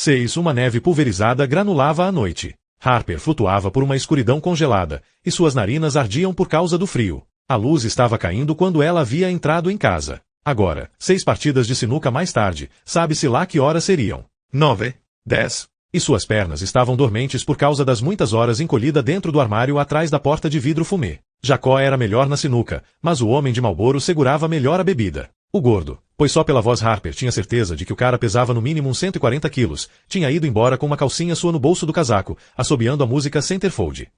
6. Uma neve pulverizada granulava à noite. Harper flutuava por uma escuridão congelada, e suas narinas ardiam por causa do frio. A luz estava caindo quando ela havia entrado em casa. Agora, 6 partidas de sinuca mais tarde, sabe-se lá que horas seriam. 9, 10. E suas pernas estavam dormentes por causa das muitas horas encolhida dentro do armário atrás da porta de vidro fumê. Jacó era melhor na sinuca, mas o homem de Marlboro segurava melhor a bebida. O gordo, pois só pela voz Harper tinha certeza de que o cara pesava no mínimo uns 140 quilos, tinha ido embora com uma calcinha sua no bolso do casaco, assobiando a música Centerfold.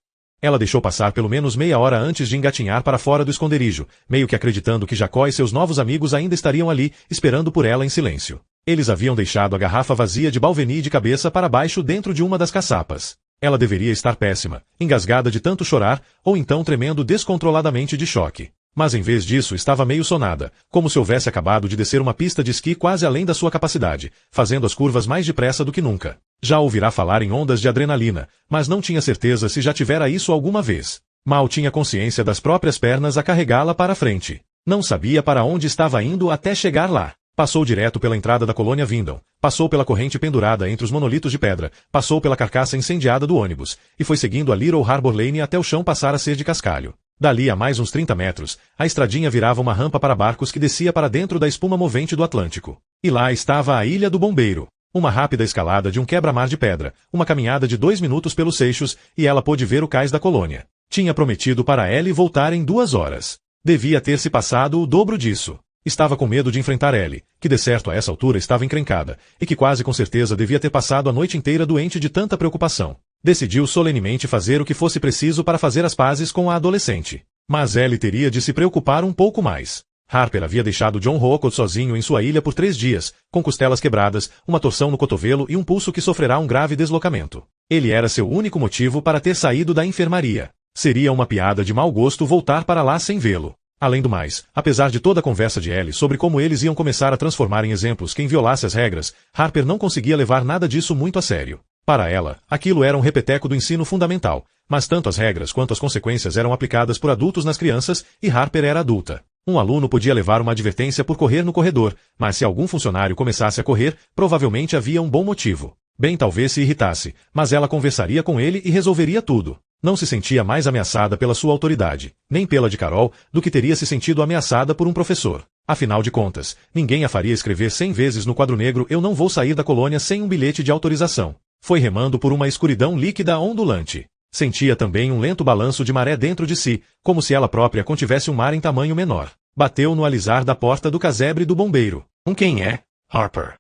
Ela deixou passar pelo menos meia hora antes de engatinhar para fora do esconderijo, meio que acreditando que Jacó e seus novos amigos ainda estariam ali, esperando por ela em silêncio. Eles haviam deixado a garrafa vazia de Balvenie de cabeça para baixo dentro de uma das caçapas. Ela deveria estar péssima, engasgada de tanto chorar, ou então tremendo descontroladamente de choque. Mas em vez disso estava meio sonada, como se houvesse acabado de descer uma pista de esqui quase além da sua capacidade, fazendo as curvas mais depressa do que nunca. Já ouvirá falar em ondas de adrenalina, mas não tinha certeza se já tivera isso alguma vez. Mal tinha consciência das próprias pernas a carregá-la para a frente. Não sabia para onde estava indo até chegar lá. Passou direto pela entrada da colônia Vindon, passou pela corrente pendurada entre os monolitos de pedra, passou pela carcaça incendiada do ônibus, e foi seguindo a Little Harbor Lane até o chão passar a ser de cascalho. Dali a mais uns 30 metros, a estradinha virava uma rampa para barcos que descia para dentro da espuma movente do Atlântico. E lá estava a Ilha do Bombeiro. Uma rápida escalada de um quebra-mar de pedra, uma caminhada de 2 minutos pelos seixos, e ela pôde ver o cais da colônia. Tinha prometido para Ellie voltar em 2 horas. Devia ter se passado o dobro disso. Estava com medo de enfrentar Ellie, que de certo a essa altura estava encrencada, e que quase com certeza devia ter passado a noite inteira doente de tanta preocupação. Decidiu solenemente fazer o que fosse preciso para fazer as pazes com a adolescente. Mas Ellie teria de se preocupar um pouco mais. Harper havia deixado John Rocco sozinho em sua ilha por 3 dias, com costelas quebradas, uma torção no cotovelo e um pulso que sofrerá um grave deslocamento. Ele era seu único motivo para ter saído da enfermaria. Seria uma piada de mau gosto voltar para lá sem vê-lo. Além do mais, apesar de toda a conversa de Ellie sobre como eles iam começar a transformar em exemplos quem violasse as regras, Harper não conseguia levar nada disso muito a sério. Para ela, aquilo era um repeteco do ensino fundamental, mas tanto as regras quanto as consequências eram aplicadas por adultos nas crianças, e Harper era adulta. Um aluno podia levar uma advertência por correr no corredor, mas se algum funcionário começasse a correr, provavelmente havia um bom motivo. Bem, talvez se irritasse, mas ela conversaria com ele e resolveria tudo. Não se sentia mais ameaçada pela sua autoridade, nem pela de Carol, do que teria se sentido ameaçada por um professor. Afinal de contas, ninguém a faria escrever 100 vezes no quadro negro "Eu não vou sair da colônia sem um bilhete de autorização". Foi remando por uma escuridão líquida ondulante. Sentia também um lento balanço de maré dentro de si, como se ela própria contivesse um mar em tamanho menor. Bateu no alisar da porta do casebre do bombeiro. Quem é? Harper.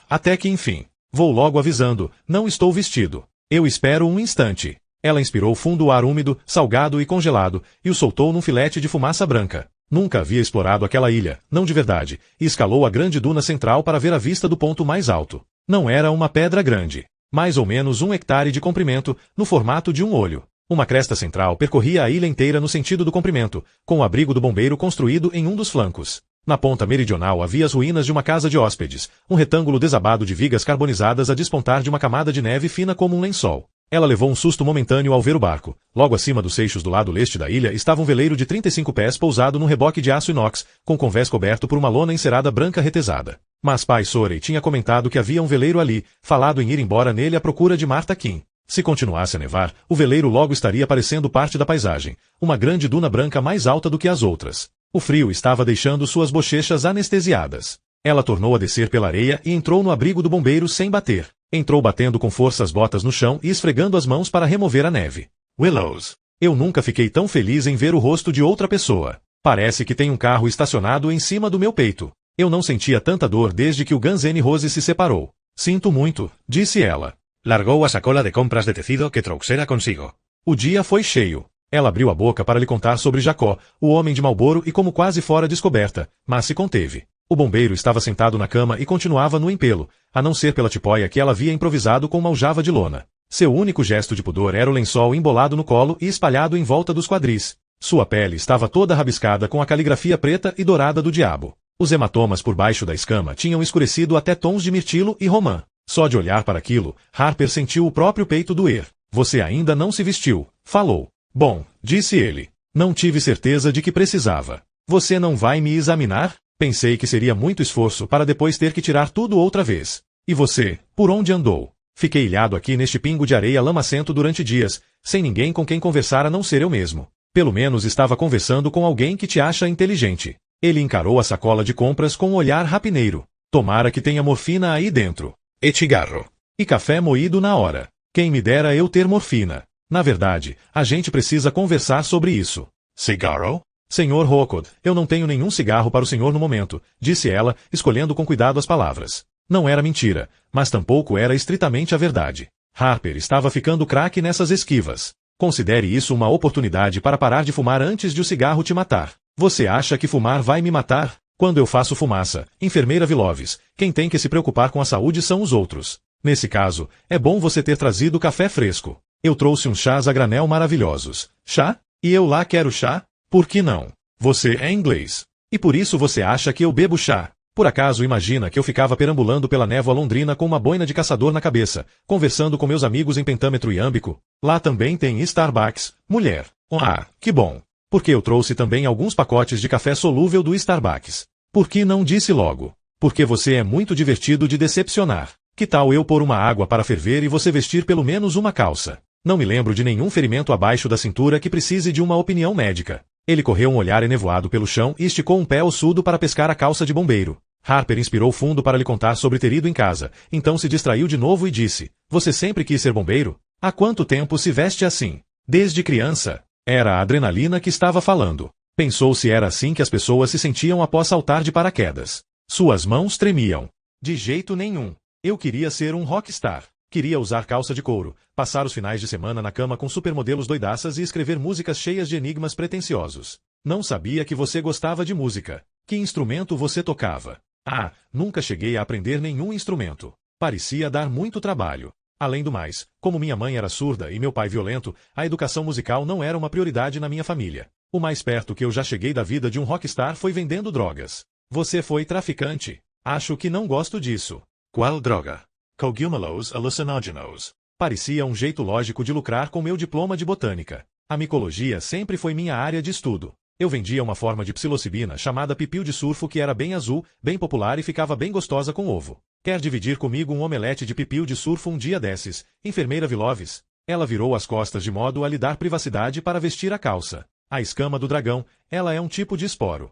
Até que enfim. Vou logo avisando, não estou vestido. Eu espero um instante. Ela inspirou fundo o ar úmido, salgado e congelado, e o soltou num filete de fumaça branca. Nunca havia explorado aquela ilha, não de verdade, e escalou a grande duna central para ver a vista do ponto mais alto. Não era uma pedra grande. Mais ou menos 1 hectare de comprimento, no formato de um olho. Uma cresta central percorria a ilha inteira no sentido do comprimento, com o abrigo do bombeiro construído em um dos flancos. Na ponta meridional havia as ruínas de uma casa de hóspedes, um retângulo desabado de vigas carbonizadas a despontar de uma camada de neve fina como um lençol. Ela levou um susto momentâneo ao ver o barco. Logo acima dos seixos do lado leste da ilha estava um veleiro de 35 pés pousado num reboque de aço inox, com convés coberto por uma lona encerada branca retesada. Mas pai Sorey tinha comentado que havia um veleiro ali, falado em ir embora nele à procura de Martha Kim. Se continuasse a nevar, o veleiro logo estaria parecendo parte da paisagem, uma grande duna branca mais alta do que as outras. O frio estava deixando suas bochechas anestesiadas. Ela tornou a descer pela areia e entrou no abrigo do bombeiro sem bater. Entrou batendo com força as botas no chão e esfregando as mãos para remover a neve. Willows. Eu nunca fiquei tão feliz em ver o rosto de outra pessoa. Parece que tem um carro estacionado em cima do meu peito. Eu não sentia tanta dor desde que o Guns N' Roses se separou. Sinto muito, disse ela. Largou a sacola de compras de tecido que trouxera consigo. O dia foi cheio. Ela abriu a boca para lhe contar sobre Jacó, o homem de Marlboro e como quase fora descoberta, mas se conteve. O bombeiro estava sentado na cama e continuava no empelo, a não ser pela tipóia que ela havia improvisado com uma aljava de lona. Seu único gesto de pudor era o lençol embolado no colo e espalhado em volta dos quadris. Sua pele estava toda rabiscada com a caligrafia preta e dourada do diabo. Os hematomas por baixo da escama tinham escurecido até tons de mirtilo e romã. Só de olhar para aquilo, Harper sentiu o próprio peito doer. Você ainda não se vestiu, falou. Bom, disse ele. Não tive certeza de que precisava. Você não vai me examinar? Pensei que seria muito esforço para depois ter que tirar tudo outra vez. E você, por onde andou? Fiquei ilhado aqui neste pingo de areia lamacento durante dias, sem ninguém com quem conversar a não ser eu mesmo. Pelo menos estava conversando com alguém que te acha inteligente. Ele encarou a sacola de compras com um olhar rapineiro. Tomara que tenha morfina aí dentro. E cigarro. E café moído na hora. Quem me dera eu ter morfina. Na verdade, a gente precisa conversar sobre isso. Cigarro? Senhor Rockwood, eu não tenho nenhum cigarro para o senhor no momento, disse ela, escolhendo com cuidado as palavras. Não era mentira, mas tampouco era estritamente a verdade. Harper estava ficando craque nessas esquivas. Considere isso uma oportunidade para parar de fumar antes de o cigarro te matar. Você acha que fumar vai me matar? Quando eu faço fumaça, enfermeira Viloves, quem tem que se preocupar com a saúde são os outros. Nesse caso, é bom você ter trazido café fresco. Eu trouxe uns chás a granel maravilhosos. Chá? E eu lá quero chá? Por que não? Você é inglês. E por isso você acha que eu bebo chá. Por acaso imagina que eu ficava perambulando pela névoa londrina com uma boina de caçador na cabeça, conversando com meus amigos em pentâmetro iâmbico? Lá também tem Starbucks, mulher. Ah, que bom. Porque eu trouxe também alguns pacotes de café solúvel do Starbucks. Por que não disse logo? Porque você é muito divertido de decepcionar. Que tal eu pôr uma água para ferver e você vestir pelo menos uma calça? Não me lembro de nenhum ferimento abaixo da cintura que precise de uma opinião médica. Ele correu um olhar enevoado pelo chão e esticou um pé ossudo para pescar a calça de bombeiro. Harper inspirou fundo para lhe contar sobre ter ido em casa, então se distraiu de novo e disse, você sempre quis ser bombeiro? Há quanto tempo se veste assim? Desde criança. Era a adrenalina que estava falando. Pensou se era assim que as pessoas se sentiam após saltar de paraquedas. Suas mãos tremiam. De jeito nenhum. Eu queria ser um rockstar. Queria usar calça de couro, passar os finais de semana na cama com supermodelos doidaças e escrever músicas cheias de enigmas pretensiosos. Não sabia que você gostava de música. Que instrumento você tocava? Ah, nunca cheguei a aprender nenhum instrumento. Parecia dar muito trabalho. Além do mais, como minha mãe era surda e meu pai violento, a educação musical não era uma prioridade na minha família. O mais perto que eu já cheguei da vida de um rockstar foi vendendo drogas. Você foi traficante? Acho que não gosto disso. Qual droga? Cogumelos alucinógenos. Parecia um jeito lógico de lucrar com meu diploma de botânica. A micologia sempre foi minha área de estudo. Eu vendia uma forma de psilocibina chamada pipil de surfo que era bem azul, bem popular e ficava bem gostosa com ovo. Quer dividir comigo um omelete de pipil de surfo um dia desses, enfermeira Viloves? Ela virou as costas de modo a lhe dar privacidade para vestir a calça. A escama do dragão, ela é um tipo de esporo.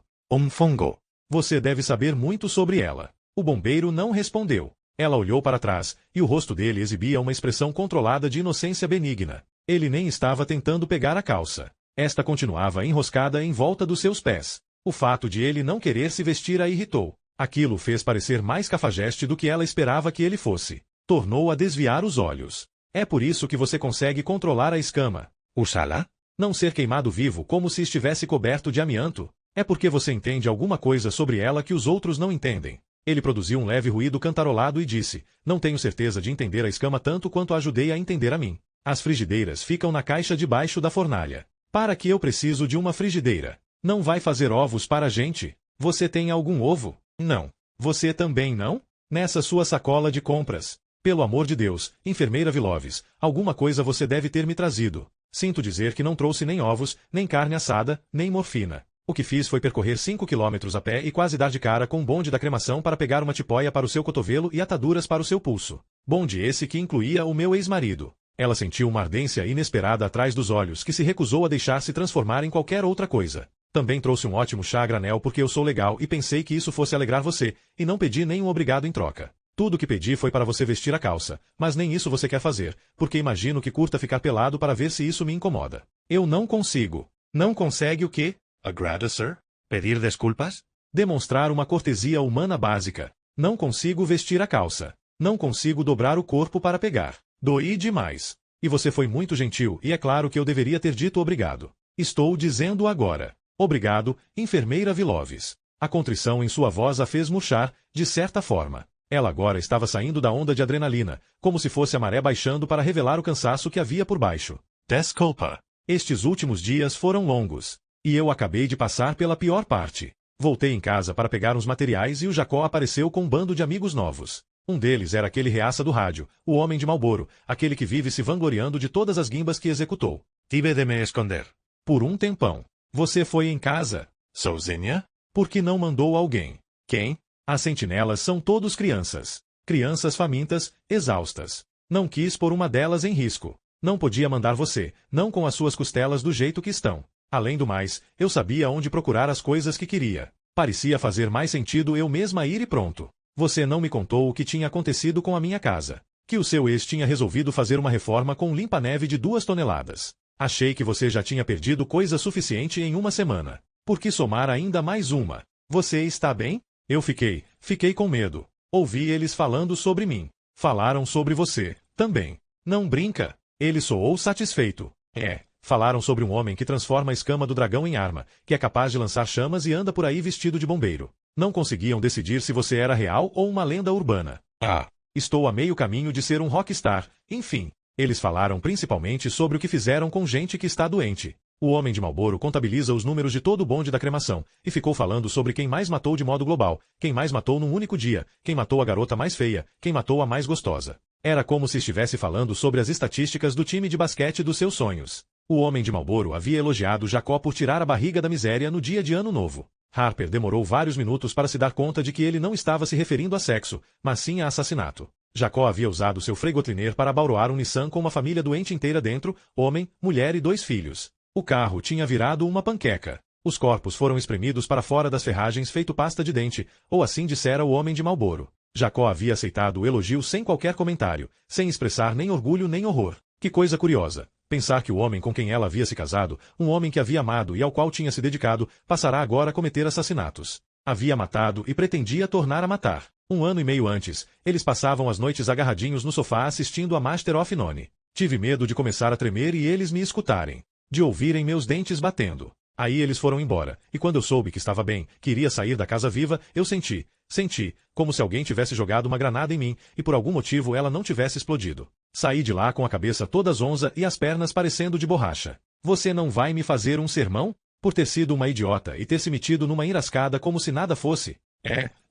Fungo. Você deve saber muito sobre ela. O bombeiro não respondeu. Ela olhou para trás, e o rosto dele exibia uma expressão controlada de inocência benigna. Ele nem estava tentando pegar a calça. Esta continuava enroscada em volta dos seus pés. O fato de ele não querer se vestir a irritou. Aquilo fez parecer mais cafajeste do que ela esperava que ele fosse. Tornou a desviar os olhos. É por isso que você consegue controlar a escama. Usá-la? Não ser queimado vivo como se estivesse coberto de amianto. É porque você entende alguma coisa sobre ela que os outros não entendem. Ele produziu um leve ruído cantarolado e disse, não tenho certeza de entender a escama tanto quanto a ajudei a entender a mim. As frigideiras ficam na caixa debaixo da fornalha. Para que eu preciso de uma frigideira? Não vai fazer ovos para a gente? Você tem algum ovo? Não. Você também não? Nessa sua sacola de compras. Pelo amor de Deus, enfermeira Viloves, alguma coisa você deve ter me trazido. Sinto dizer que não trouxe nem ovos, nem carne assada, nem morfina. O que fiz foi percorrer 5 quilômetros a pé e quase dar de cara com um bonde da cremação para pegar uma tipóia para o seu cotovelo e ataduras para o seu pulso. Bonde esse que incluía o meu ex-marido. Ela sentiu uma ardência inesperada atrás dos olhos que se recusou a deixar-se transformar em qualquer outra coisa. Também trouxe um ótimo chá a granel porque eu sou legal e pensei que isso fosse alegrar você, e não pedi nenhum obrigado em troca. Tudo o que pedi foi para você vestir a calça, mas nem isso você quer fazer, porque imagino que curta ficar pelado para ver se isso me incomoda. Eu não consigo. Não consegue o quê? Agradecer? Pedir desculpas? Demonstrar uma cortesia humana básica. Não consigo vestir a calça. Não consigo dobrar o corpo para pegar. Doí demais. E você foi muito gentil, e é claro que eu deveria ter dito obrigado. Estou dizendo agora. Obrigado, enfermeira Viloves. A contrição em sua voz a fez murchar, de certa forma. Ela agora estava saindo da onda de adrenalina, como se fosse a maré baixando para revelar o cansaço que havia por baixo. Desculpa. Estes últimos dias foram longos. E eu acabei de passar pela pior parte. Voltei em casa para pegar uns materiais e o Jacó apareceu com um bando de amigos novos. Um deles era aquele reaça do rádio, o homem de Marlboro, aquele que vive se vangloriando de todas as guimbas que executou. Tive de me esconder. Por um tempão. Você foi em casa? Sozinha? Por que não mandou alguém? Quem? As sentinelas são todos crianças. Crianças famintas, exaustas. Não quis pôr uma delas em risco. Não podia mandar você, não com as suas costelas do jeito que estão. Além do mais, eu sabia onde procurar as coisas que queria. Parecia fazer mais sentido eu mesma ir e pronto. Você não me contou o que tinha acontecido com a minha casa. Que o seu ex tinha resolvido fazer uma reforma com limpa-neve de 2 toneladas. Achei que você já tinha perdido coisa suficiente em uma semana. Por que somar ainda mais uma? Você está bem? Eu fiquei com medo. Ouvi eles falando sobre mim. Falaram sobre você, também. Não brinca. Ele soou satisfeito. Falaram sobre um homem que transforma a escama do dragão em arma, que é capaz de lançar chamas e anda por aí vestido de bombeiro. Não conseguiam decidir se você era real ou uma lenda urbana. Estou a meio caminho de ser um rockstar, enfim. Eles falaram principalmente sobre o que fizeram com gente que está doente. O Homem de Marlboro contabiliza os números de todo o bonde da cremação, e ficou falando sobre quem mais matou de modo global, quem mais matou num único dia, quem matou a garota mais feia, quem matou a mais gostosa. Era como se estivesse falando sobre as estatísticas do time de basquete dos seus sonhos. O Homem de Marlboro havia elogiado Jacó por tirar a barriga da miséria no dia de Ano Novo. Harper demorou vários minutos para se dar conta de que ele não estava se referindo a sexo, mas sim a assassinato. Jacó havia usado seu Freightliner para abauroar um Nissan com uma família doente inteira dentro, homem, mulher e 2 filhos. O carro tinha virado uma panqueca. Os corpos foram espremidos para fora das ferragens feito pasta de dente, ou assim dissera o Homem de Marlboro. Jacó havia aceitado o elogio sem qualquer comentário, sem expressar nem orgulho nem horror. Que coisa curiosa. Pensar que o homem com quem ela havia se casado, um homem que havia amado e ao qual tinha se dedicado, passará agora a cometer assassinatos. Havia matado e pretendia tornar a matar. 1 ano e meio antes, eles passavam as noites agarradinhos no sofá assistindo a Master of None. Tive medo de começar a tremer e eles me escutarem. De ouvirem meus dentes batendo. Aí eles foram embora, e quando eu soube que estava bem, que iria sair da casa viva, eu senti, como se alguém tivesse jogado uma granada em mim, e por algum motivo ela não tivesse explodido. Saí de lá com a cabeça toda zonza e as pernas parecendo de borracha. Você não vai me fazer um sermão? Por ter sido uma idiota e ter se metido numa enrascada como se nada fosse?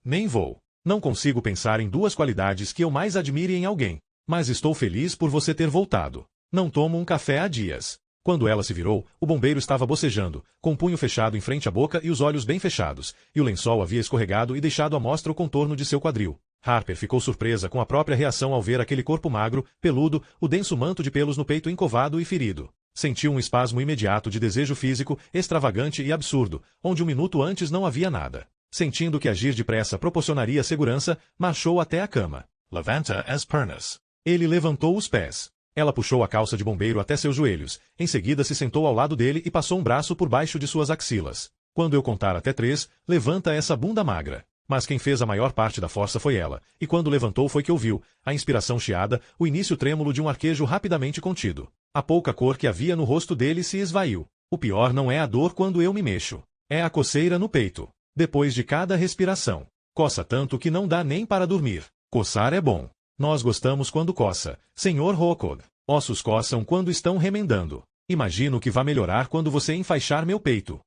Nem vou. Não consigo pensar em 2 qualidades que eu mais admire em alguém. Mas estou feliz por você ter voltado. Não tomo um café há dias. Quando ela se virou, o bombeiro estava bocejando, com o punho fechado em frente à boca e os olhos bem fechados, e o lençol havia escorregado e deixado à mostra o contorno de seu quadril. Harper ficou surpresa com a própria reação ao ver aquele corpo magro, peludo, o denso manto de pelos no peito encovado e ferido. Sentiu um espasmo imediato de desejo físico, extravagante e absurdo, onde 1 minuto antes não havia nada. Sentindo que agir depressa proporcionaria segurança, marchou até a cama. Levanta as pernas. Ele levantou os pés. Ela puxou a calça de bombeiro até seus joelhos, em seguida se sentou ao lado dele e passou um braço por baixo de suas axilas. Quando eu contar até 3, levanta essa bunda magra. Mas quem fez a maior parte da força foi ela, e quando levantou foi que ouviu, a inspiração chiada, o início trêmulo de um arquejo rapidamente contido. A pouca cor que havia no rosto dele se esvaiu. O pior não é a dor quando eu me mexo. É a coceira no peito. Depois de cada respiração. Coça tanto que não dá nem para dormir. Coçar é bom. Nós gostamos quando coça, Sr. Rockwood. Ossos coçam quando estão remendando. Imagino que vai melhorar quando você enfaixar meu peito.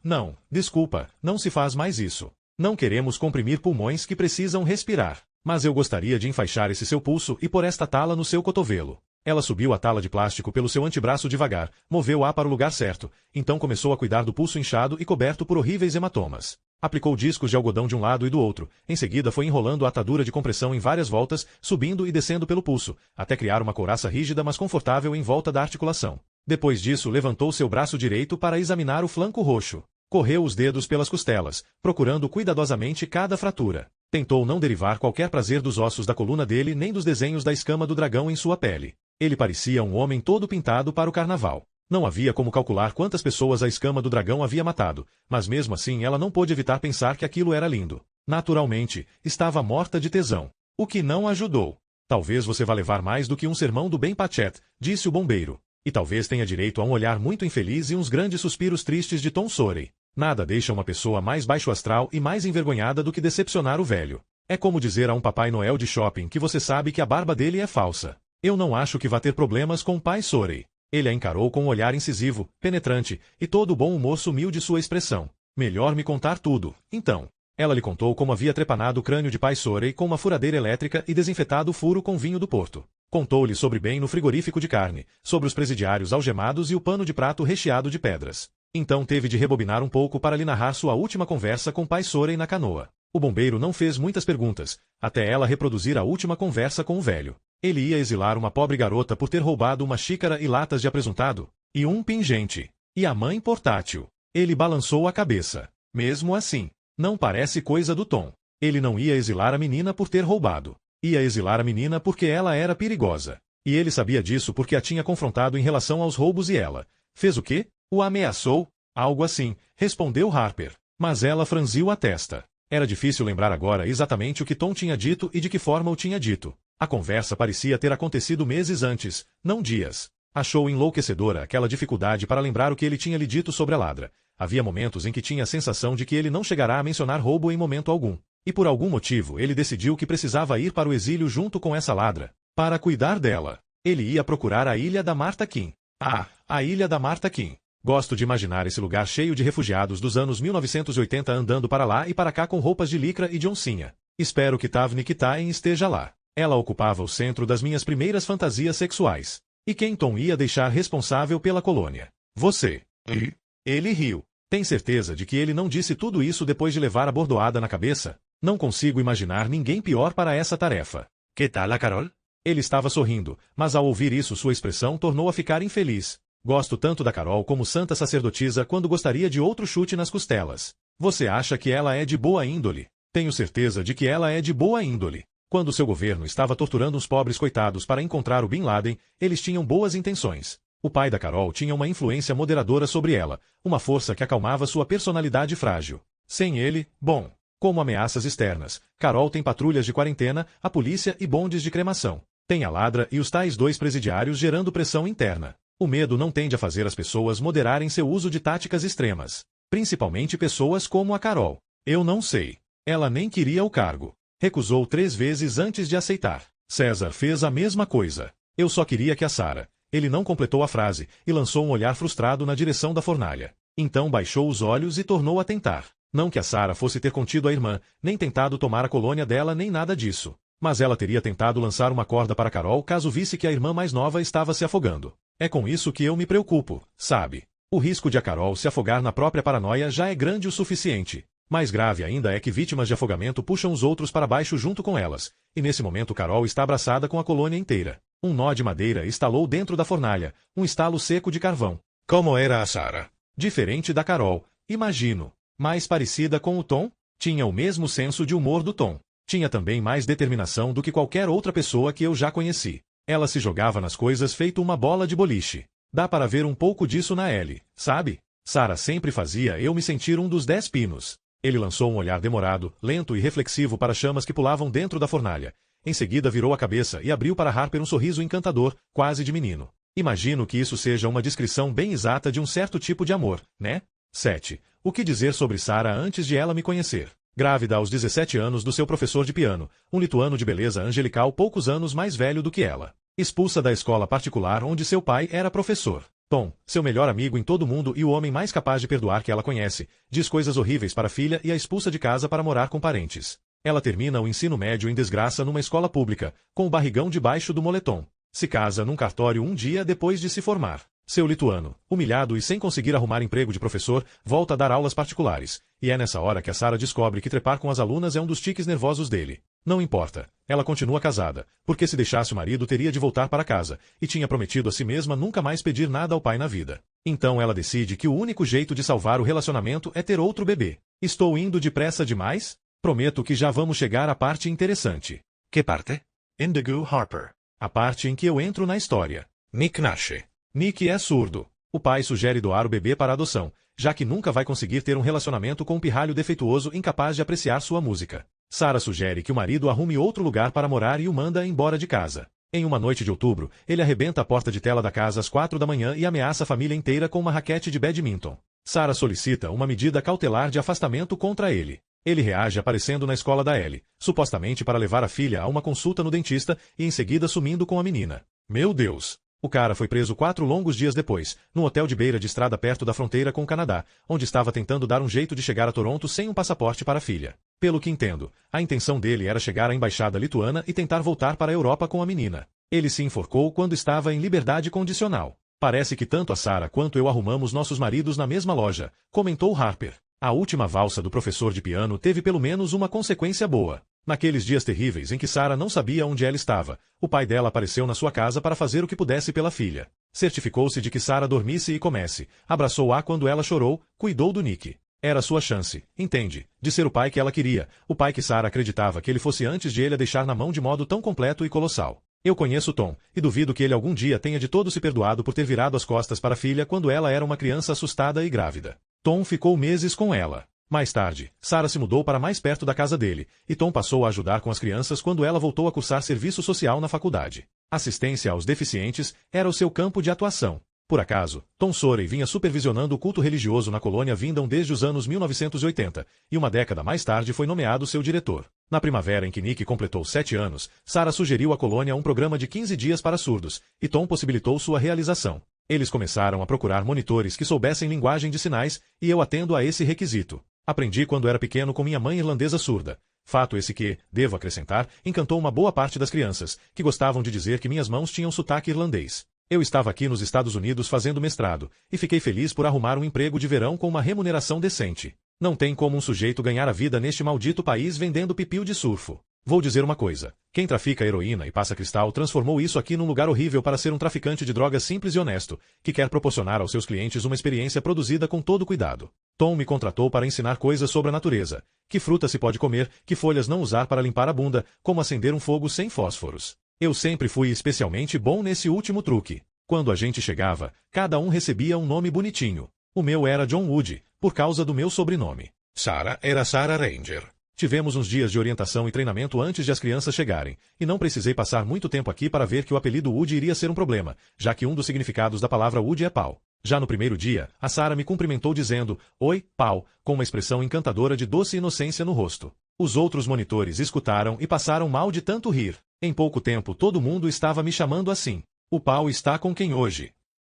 Não, desculpa, não se faz mais isso. Não queremos comprimir pulmões que precisam respirar. Mas eu gostaria de enfaixar esse seu pulso e pôr esta tala no seu cotovelo. Ela subiu a tala de plástico pelo seu antebraço devagar, moveu-a para o lugar certo, então começou a cuidar do pulso inchado e coberto por horríveis hematomas. Aplicou discos de algodão de um lado e do outro, em seguida foi enrolando a atadura de compressão em várias voltas, subindo e descendo pelo pulso, até criar uma couraça rígida mas confortável em volta da articulação. Depois disso levantou seu braço direito para examinar o flanco roxo. Correu os dedos pelas costelas, procurando cuidadosamente cada fratura. Tentou não derivar qualquer prazer dos ossos da coluna dele nem dos desenhos da escama do dragão em sua pele. Ele parecia um homem todo pintado para o carnaval. Não havia como calcular quantas pessoas a escama do dragão havia matado, mas mesmo assim ela não pôde evitar pensar que aquilo era lindo. Naturalmente, estava morta de tesão. O que não ajudou. Talvez você vá levar mais do que um sermão do bem Patchett, disse o bombeiro. E talvez tenha direito a um olhar muito infeliz e uns grandes suspiros tristes de Tom Sawyer. Nada deixa uma pessoa mais baixo astral e mais envergonhada do que decepcionar o velho. É como dizer a um Papai Noel de shopping que você sabe que a barba dele é falsa. Eu não acho que vá ter problemas com o pai Sawyer. Ele a encarou com um olhar incisivo, penetrante, e todo o bom humor sumiu de sua expressão. Melhor me contar tudo, então. Ela lhe contou como havia trepanado o crânio de pai Sawyer com uma furadeira elétrica e desinfetado o furo com vinho do Porto. Contou-lhe sobre bem no frigorífico de carne, sobre os presidiários algemados e o pano de prato recheado de pedras. Então teve de rebobinar um pouco para lhe narrar sua última conversa com pai Sawyer na canoa. O bombeiro não fez muitas perguntas, até ela reproduzir a última conversa com o velho. Ele ia exilar uma pobre garota por ter roubado uma xícara e latas de apresuntado, e um pingente, e a mãe portátil. Ele balançou a cabeça. Mesmo assim, não parece coisa do Tom. Ele não ia exilar a menina por ter roubado. Ia exilar a menina porque ela era perigosa. E ele sabia disso porque a tinha confrontado em relação aos roubos e ela. Fez o quê? O ameaçou? Algo assim, respondeu Harper. Mas ela franziu a testa. Era difícil lembrar agora exatamente o que Tom tinha dito e de que forma o tinha dito. A conversa parecia ter acontecido meses antes, não dias. Achou enlouquecedora aquela dificuldade para lembrar o que ele tinha lhe dito sobre a ladra. Havia momentos em que tinha a sensação de que ele não chegará a mencionar roubo em momento algum. E por algum motivo ele decidiu que precisava ir para o exílio junto com essa ladra. Para cuidar dela. Ele ia procurar a ilha da Martha Kim. Ah, a ilha da Martha Kim. Gosto de imaginar esse lugar cheio de refugiados dos anos 1980 andando para lá e para cá com roupas de licra e de oncinha. Espero que Tavni Kitaen esteja lá. Ela ocupava o centro das minhas primeiras fantasias sexuais. E quem Tom ia deixar responsável pela colônia? Você. E? Ele riu. Tem certeza de que ele não disse tudo isso depois de levar a bordoada na cabeça? Não consigo imaginar ninguém pior para essa tarefa. Que tal a Carol? Ele estava sorrindo, mas ao ouvir isso sua expressão tornou-a ficar infeliz. Gosto tanto da Carol como santa sacerdotisa quando gostaria de outro chute nas costelas. Você acha que ela é de boa índole? Tenho certeza de que ela é de boa índole. Quando seu governo estava torturando uns pobres coitados para encontrar o Bin Laden, eles tinham boas intenções. O pai da Carol tinha uma influência moderadora sobre ela, uma força que acalmava sua personalidade frágil. Sem ele, bom, como ameaças externas, Carol tem patrulhas de quarentena, a polícia e bondes de cremação. Tem a ladra e os tais dois presidiários gerando pressão interna. O medo não tende a fazer as pessoas moderarem seu uso de táticas extremas. Principalmente pessoas como a Carol. Eu não sei. Ela nem queria o cargo. Recusou 3 vezes antes de aceitar. César fez a mesma coisa. Eu só queria que a Sarah. Ele não completou a frase, e lançou um olhar frustrado na direção da fornalha. Então baixou os olhos e tornou a tentar. Não que a Sarah fosse ter contido a irmã, nem tentado tomar a colônia dela nem nada disso. Mas ela teria tentado lançar uma corda para Carol caso visse que a irmã mais nova estava se afogando. É com isso que eu me preocupo, sabe? O risco de a Carol se afogar na própria paranoia já é grande o suficiente. Mais grave ainda é que vítimas de afogamento puxam os outros para baixo junto com elas, e nesse momento Carol está abraçada com a colônia inteira. Um nó de madeira estalou dentro da fornalha, um estalo seco de carvão. Como era a Sarah? Diferente da Carol, imagino. Mais parecida com o Tom? Tinha o mesmo senso de humor do Tom. Tinha também mais determinação do que qualquer outra pessoa que eu já conheci. Ela se jogava nas coisas feito uma bola de boliche. Dá para ver um pouco disso na Ellie, sabe? Sarah sempre fazia eu me sentir um dos 10 pinos. Ele lançou um olhar demorado, lento e reflexivo para chamas que pulavam dentro da fornalha. Em seguida virou a cabeça e abriu para Harper um sorriso encantador, quase de menino. Imagino que isso seja uma descrição bem exata de um certo tipo de amor, né? 7. O que dizer sobre Sarah antes de ela me conhecer? Grávida aos 17 anos do seu professor de piano, um lituano de beleza angelical poucos anos mais velho do que ela. Expulsa da escola particular onde seu pai era professor. Tom, seu melhor amigo em todo o mundo e o homem mais capaz de perdoar que ela conhece, diz coisas horríveis para a filha e a expulsa de casa para morar com parentes. Ela termina o ensino médio em desgraça numa escola pública, com o barrigão debaixo do moletom. Se casa num cartório um dia depois de se formar. Seu lituano, humilhado e sem conseguir arrumar emprego de professor, volta a dar aulas particulares, e é nessa hora que a Sarah descobre que trepar com as alunas é um dos tiques nervosos dele. Não importa, ela continua casada, porque se deixasse o marido teria de voltar para casa, e tinha prometido a si mesma nunca mais pedir nada ao pai na vida. Então ela decide que o único jeito de salvar o relacionamento é ter outro bebê. Estou indo depressa demais? Prometo que já vamos chegar à parte interessante. Que parte? Indigo Harper. A parte em que eu entro na história. Nick nasce. Nick é surdo. O pai sugere doar o bebê para adoção, já que nunca vai conseguir ter um relacionamento com um pirralho defeituoso incapaz de apreciar sua música. Sarah sugere que o marido arrume outro lugar para morar e o manda embora de casa. Em uma noite de outubro, ele arrebenta a porta de tela da casa às 4 da manhã e ameaça a família inteira com uma raquete de badminton. Sarah solicita uma medida cautelar de afastamento contra ele. Ele reage aparecendo na escola da Ellie, supostamente para levar a filha a uma consulta no dentista e em seguida sumindo com a menina. Meu Deus! O cara foi preso 4 longos dias depois, num hotel de beira de estrada perto da fronteira com o Canadá, onde estava tentando dar um jeito de chegar a Toronto sem um passaporte para a filha. Pelo que entendo, a intenção dele era chegar à embaixada lituana e tentar voltar para a Europa com a menina. Ele se enforcou quando estava em liberdade condicional. Parece que tanto a Sarah quanto eu arrumamos nossos maridos na mesma loja, comentou Harper. A última valsa do professor de piano teve pelo menos uma consequência boa. Naqueles dias terríveis em que Sarah não sabia onde ela estava, o pai dela apareceu na sua casa para fazer o que pudesse pela filha. Certificou-se de que Sarah dormisse e comesse, abraçou-a quando ela chorou, cuidou do Nick. Era sua chance, entende, de ser o pai que ela queria, o pai que Sarah acreditava que ele fosse antes de ele a deixar na mão de modo tão completo e colossal. Eu conheço Tom, e duvido que ele algum dia tenha de todo se perdoado por ter virado as costas para a filha quando ela era uma criança assustada e grávida. Tom ficou meses com ela. Mais tarde, Sarah se mudou para mais perto da casa dele, e Tom passou a ajudar com as crianças quando ela voltou a cursar serviço social na faculdade. Assistência aos deficientes era o seu campo de atuação. Por acaso, Tom Sorey vinha supervisionando o culto religioso na colônia Windham desde os anos 1980, e uma década mais tarde foi nomeado seu diretor. Na primavera em que Nick completou 7 anos, Sarah sugeriu à colônia um programa de 15 dias para surdos, e Tom possibilitou sua realização. Eles começaram a procurar monitores que soubessem linguagem de sinais, e eu atendo a esse requisito. Aprendi quando era pequeno com minha mãe irlandesa surda. Fato esse que, devo acrescentar, encantou uma boa parte das crianças, que gostavam de dizer que minhas mãos tinham sotaque irlandês. Eu estava aqui nos Estados Unidos fazendo mestrado, e fiquei feliz por arrumar um emprego de verão com uma remuneração decente. Não tem como um sujeito ganhar a vida neste maldito país vendendo pipiu de surfo. Vou dizer uma coisa. Quem trafica heroína e passa cristal transformou isso aqui num lugar horrível para ser um traficante de drogas simples e honesto, que quer proporcionar aos seus clientes uma experiência produzida com todo cuidado. Tom me contratou para ensinar coisas sobre a natureza. Que fruta se pode comer, que folhas não usar para limpar a bunda, como acender um fogo sem fósforos. Eu sempre fui especialmente bom nesse último truque. Quando a gente chegava, cada um recebia um nome bonitinho. O meu era John Wood, por causa do meu sobrenome. Sarah era Sarah Ranger. Tivemos uns dias de orientação e treinamento antes de as crianças chegarem, e não precisei passar muito tempo aqui para ver que o apelido Wood iria ser um problema, já que um dos significados da palavra Wood é pau. Já no primeiro dia, a Sarah me cumprimentou dizendo, "Oi, pau", com uma expressão encantadora de doce inocência no rosto. Os outros monitores escutaram e passaram mal de tanto rir. Em pouco tempo todo mundo estava me chamando assim. O pau está com quem hoje?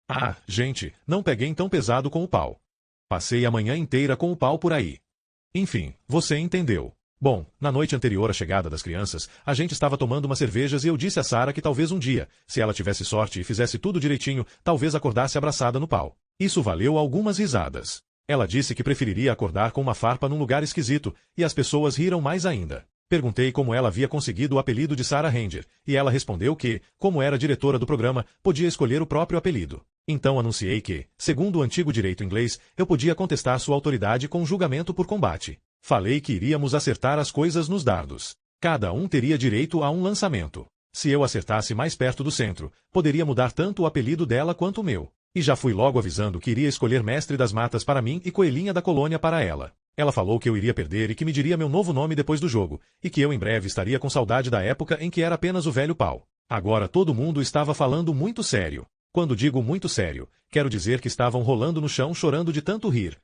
Ah, gente, não peguei tão pesado com o pau. Passei a manhã inteira com o pau por aí. Enfim, você entendeu. Bom, na noite anterior à chegada das crianças, a gente estava tomando umas cervejas e eu disse a Sarah que talvez um dia, se ela tivesse sorte e fizesse tudo direitinho, talvez acordasse abraçada no pau. Isso valeu algumas risadas. Ela disse que preferiria acordar com uma farpa num lugar esquisito, e as pessoas riram mais ainda. Perguntei como ela havia conseguido o apelido de Sarah Ranger, e ela respondeu que, como era diretora do programa, podia escolher o próprio apelido. Então anunciei que, segundo o antigo direito inglês, eu podia contestar sua autoridade com julgamento por combate. Falei que iríamos acertar as coisas nos dardos. Cada um teria direito a um lançamento. Se eu acertasse mais perto do centro, poderia mudar tanto o apelido dela quanto o meu. E já fui logo avisando que iria escolher Mestre das Matas para mim e Coelhinha da Colônia para ela. Ela falou que eu iria perder e que me diria meu novo nome depois do jogo, e que eu em breve estaria com saudade da época em que era apenas o velho pau. Agora todo mundo estava falando muito sério. Quando digo muito sério, quero dizer que estavam rolando no chão chorando de tanto rir.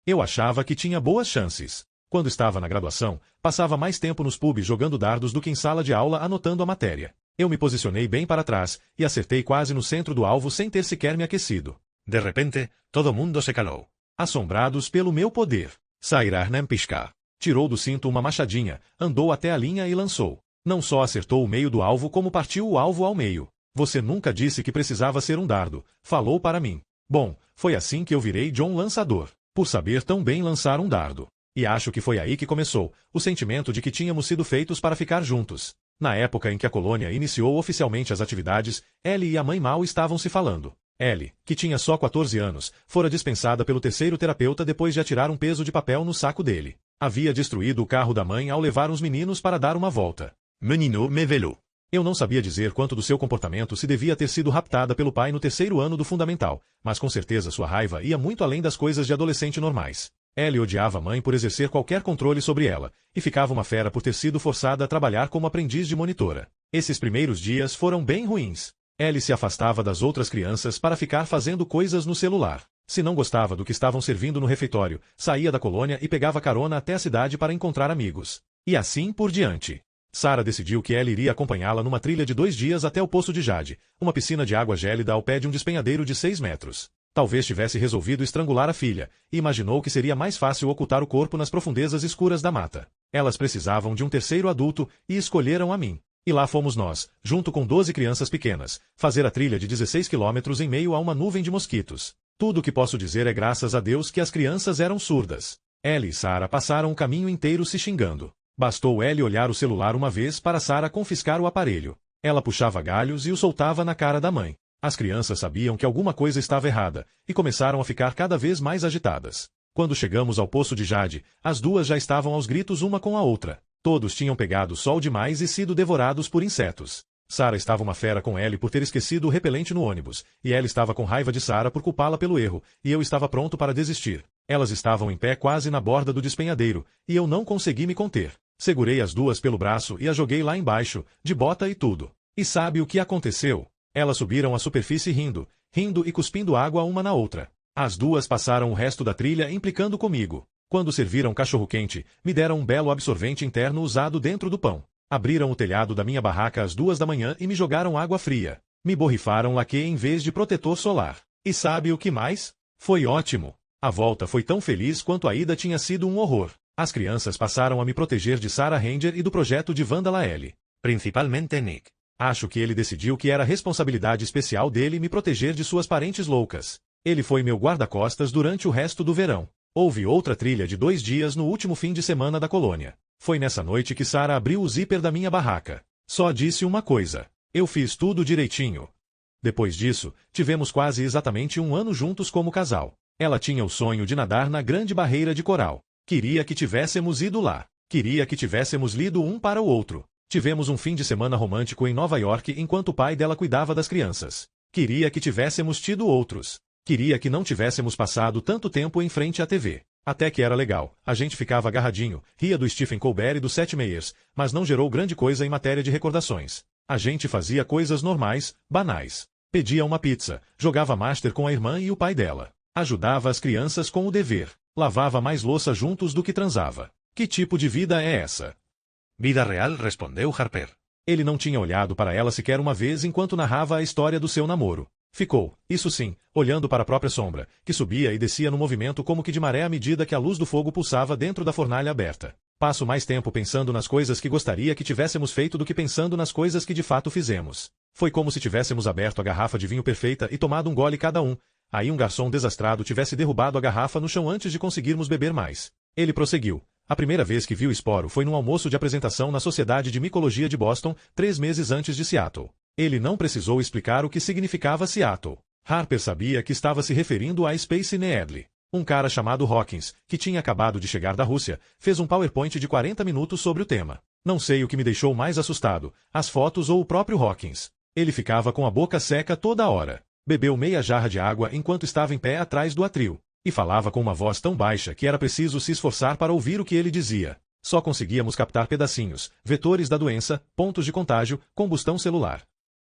Eu achava que tinha boas chances. Quando estava na graduação, passava mais tempo nos pubs jogando dardos do que em sala de aula anotando a matéria. Eu me posicionei bem para trás, e acertei quase no centro do alvo sem ter sequer me aquecido. De repente, todo mundo se calou. Assombrados pelo meu poder. Sairá nem piscar. Tirou do cinto uma machadinha, andou até a linha e lançou. Não só acertou o meio do alvo como partiu o alvo ao meio. Você nunca disse que precisava ser um dardo. Falou para mim. Bom, foi assim que eu virei John Lançador. Por saber tão bem lançar um dardo. E acho que foi aí que começou, o sentimento de que tínhamos sido feitos para ficar juntos. Na época em que a colônia iniciou oficialmente as atividades, Ellie e a mãe Mal estavam se falando. Ellie, que tinha só 14 anos, fora dispensada pelo terceiro terapeuta depois de atirar um peso de papel no saco dele. Havia destruído o carro da mãe ao levar uns meninos para dar uma volta. Menino me velou. Eu não sabia dizer quanto do seu comportamento se devia ter sido raptada pelo pai no terceiro ano do fundamental, mas com certeza sua raiva ia muito além das coisas de adolescente normais. Ellie odiava a mãe por exercer qualquer controle sobre ela, e ficava uma fera por ter sido forçada a trabalhar como aprendiz de monitora. Esses primeiros dias foram bem ruins. Ellie se afastava das outras crianças para ficar fazendo coisas no celular. Se não gostava do que estavam servindo no refeitório, saía da colônia e pegava carona até a cidade para encontrar amigos. E assim por diante. Sarah decidiu que Ellie iria acompanhá-la numa trilha de 2 dias até o Poço de Jade, uma piscina de água gélida ao pé de um despenhadeiro de 6 metros. Talvez tivesse resolvido estrangular a filha, e imaginou que seria mais fácil ocultar o corpo nas profundezas escuras da mata. Elas precisavam de um terceiro adulto e escolheram a mim. E lá fomos nós, junto com 12 crianças pequenas, fazer a trilha de 16 quilômetros em meio a uma nuvem de mosquitos. Tudo o que posso dizer é graças a Deus que as crianças eram surdas. Ellie e Sarah passaram o caminho inteiro se xingando. Bastou Ellie olhar o celular uma vez para Sarah confiscar o aparelho. Ela puxava galhos e o soltava na cara da mãe. As crianças sabiam que alguma coisa estava errada, e começaram a ficar cada vez mais agitadas. Quando chegamos ao poço de Jade, as duas já estavam aos gritos uma com a outra. Todos tinham pegado sol demais e sido devorados por insetos. Sarah estava uma fera com Ellie por ter esquecido o repelente no ônibus, e Ellie estava com raiva de Sarah por culpá-la pelo erro, e eu estava pronto para desistir. Elas estavam em pé quase na borda do despenhadeiro, e eu não consegui me conter. Segurei as duas pelo braço e as joguei lá embaixo, de bota e tudo. E sabe o que aconteceu? Elas subiram à superfície rindo e cuspindo água uma na outra. As duas passaram o resto da trilha implicando comigo. Quando serviram cachorro-quente, me deram um belo absorvente interno usado dentro do pão. Abriram o telhado da minha barraca às 2 da manhã e me jogaram água fria. Me borrifaram laque em vez de protetor solar. E sabe o que mais? Foi ótimo. A volta foi tão feliz quanto a ida tinha sido um horror. As crianças passaram a me proteger de Sarah Ranger e do projeto de Vandala L. Principalmente Nick. Acho que ele decidiu que era responsabilidade especial dele me proteger de suas parentes loucas. Ele foi meu guarda-costas durante o resto do verão. Houve outra trilha de 2 dias no último fim de semana da colônia. Foi nessa noite que Sarah abriu o zíper da minha barraca. Só disse uma coisa. Eu fiz tudo direitinho. Depois disso, tivemos quase exatamente 1 ano juntos como casal. Ela tinha o sonho de nadar na Grande Barreira de Coral. Queria que tivéssemos ido lá. Queria que tivéssemos lido um para o outro. Tivemos um fim de semana romântico em Nova York enquanto o pai dela cuidava das crianças. Queria que tivéssemos tido outros. Queria que não tivéssemos passado tanto tempo em frente à TV. Até que era legal. A gente ficava agarradinho, ria do Stephen Colbert e do Seth Meyers, mas não gerou grande coisa em matéria de recordações. A gente fazia coisas normais, banais. Pedia uma pizza, jogava Master com a irmã e o pai dela. Ajudava as crianças com o dever. Lavava mais louça juntos do que transava. Que tipo de vida é essa? Vida real, respondeu Harper. Ele não tinha olhado para ela sequer uma vez enquanto narrava a história do seu namoro. Ficou, isso sim, olhando para a própria sombra, que subia e descia no movimento como que de maré à medida que a luz do fogo pulsava dentro da fornalha aberta. Passo mais tempo pensando nas coisas que gostaria que tivéssemos feito do que pensando nas coisas que de fato fizemos. Foi como se tivéssemos aberto a garrafa de vinho perfeita e tomado um gole cada um. Aí um garçom desastrado tivesse derrubado a garrafa no chão antes de conseguirmos beber mais. Ele prosseguiu. A primeira vez que vi o esporo foi num almoço de apresentação na Sociedade de Micologia de Boston, 3 meses antes de Seattle. Ele não precisou explicar o que significava Seattle. Harper sabia que estava se referindo a Space Needle. Um cara chamado Hawkins, que tinha acabado de chegar da Rússia, fez um PowerPoint de 40 minutos sobre o tema. Não sei o que me deixou mais assustado, as fotos ou o próprio Hawkins. Ele ficava com a boca seca toda hora. Bebeu meia jarra de água enquanto estava em pé atrás do atril. E falava com uma voz tão baixa que era preciso se esforçar para ouvir o que ele dizia. Só conseguíamos captar pedacinhos, vetores da doença, pontos de contágio, combustão celular.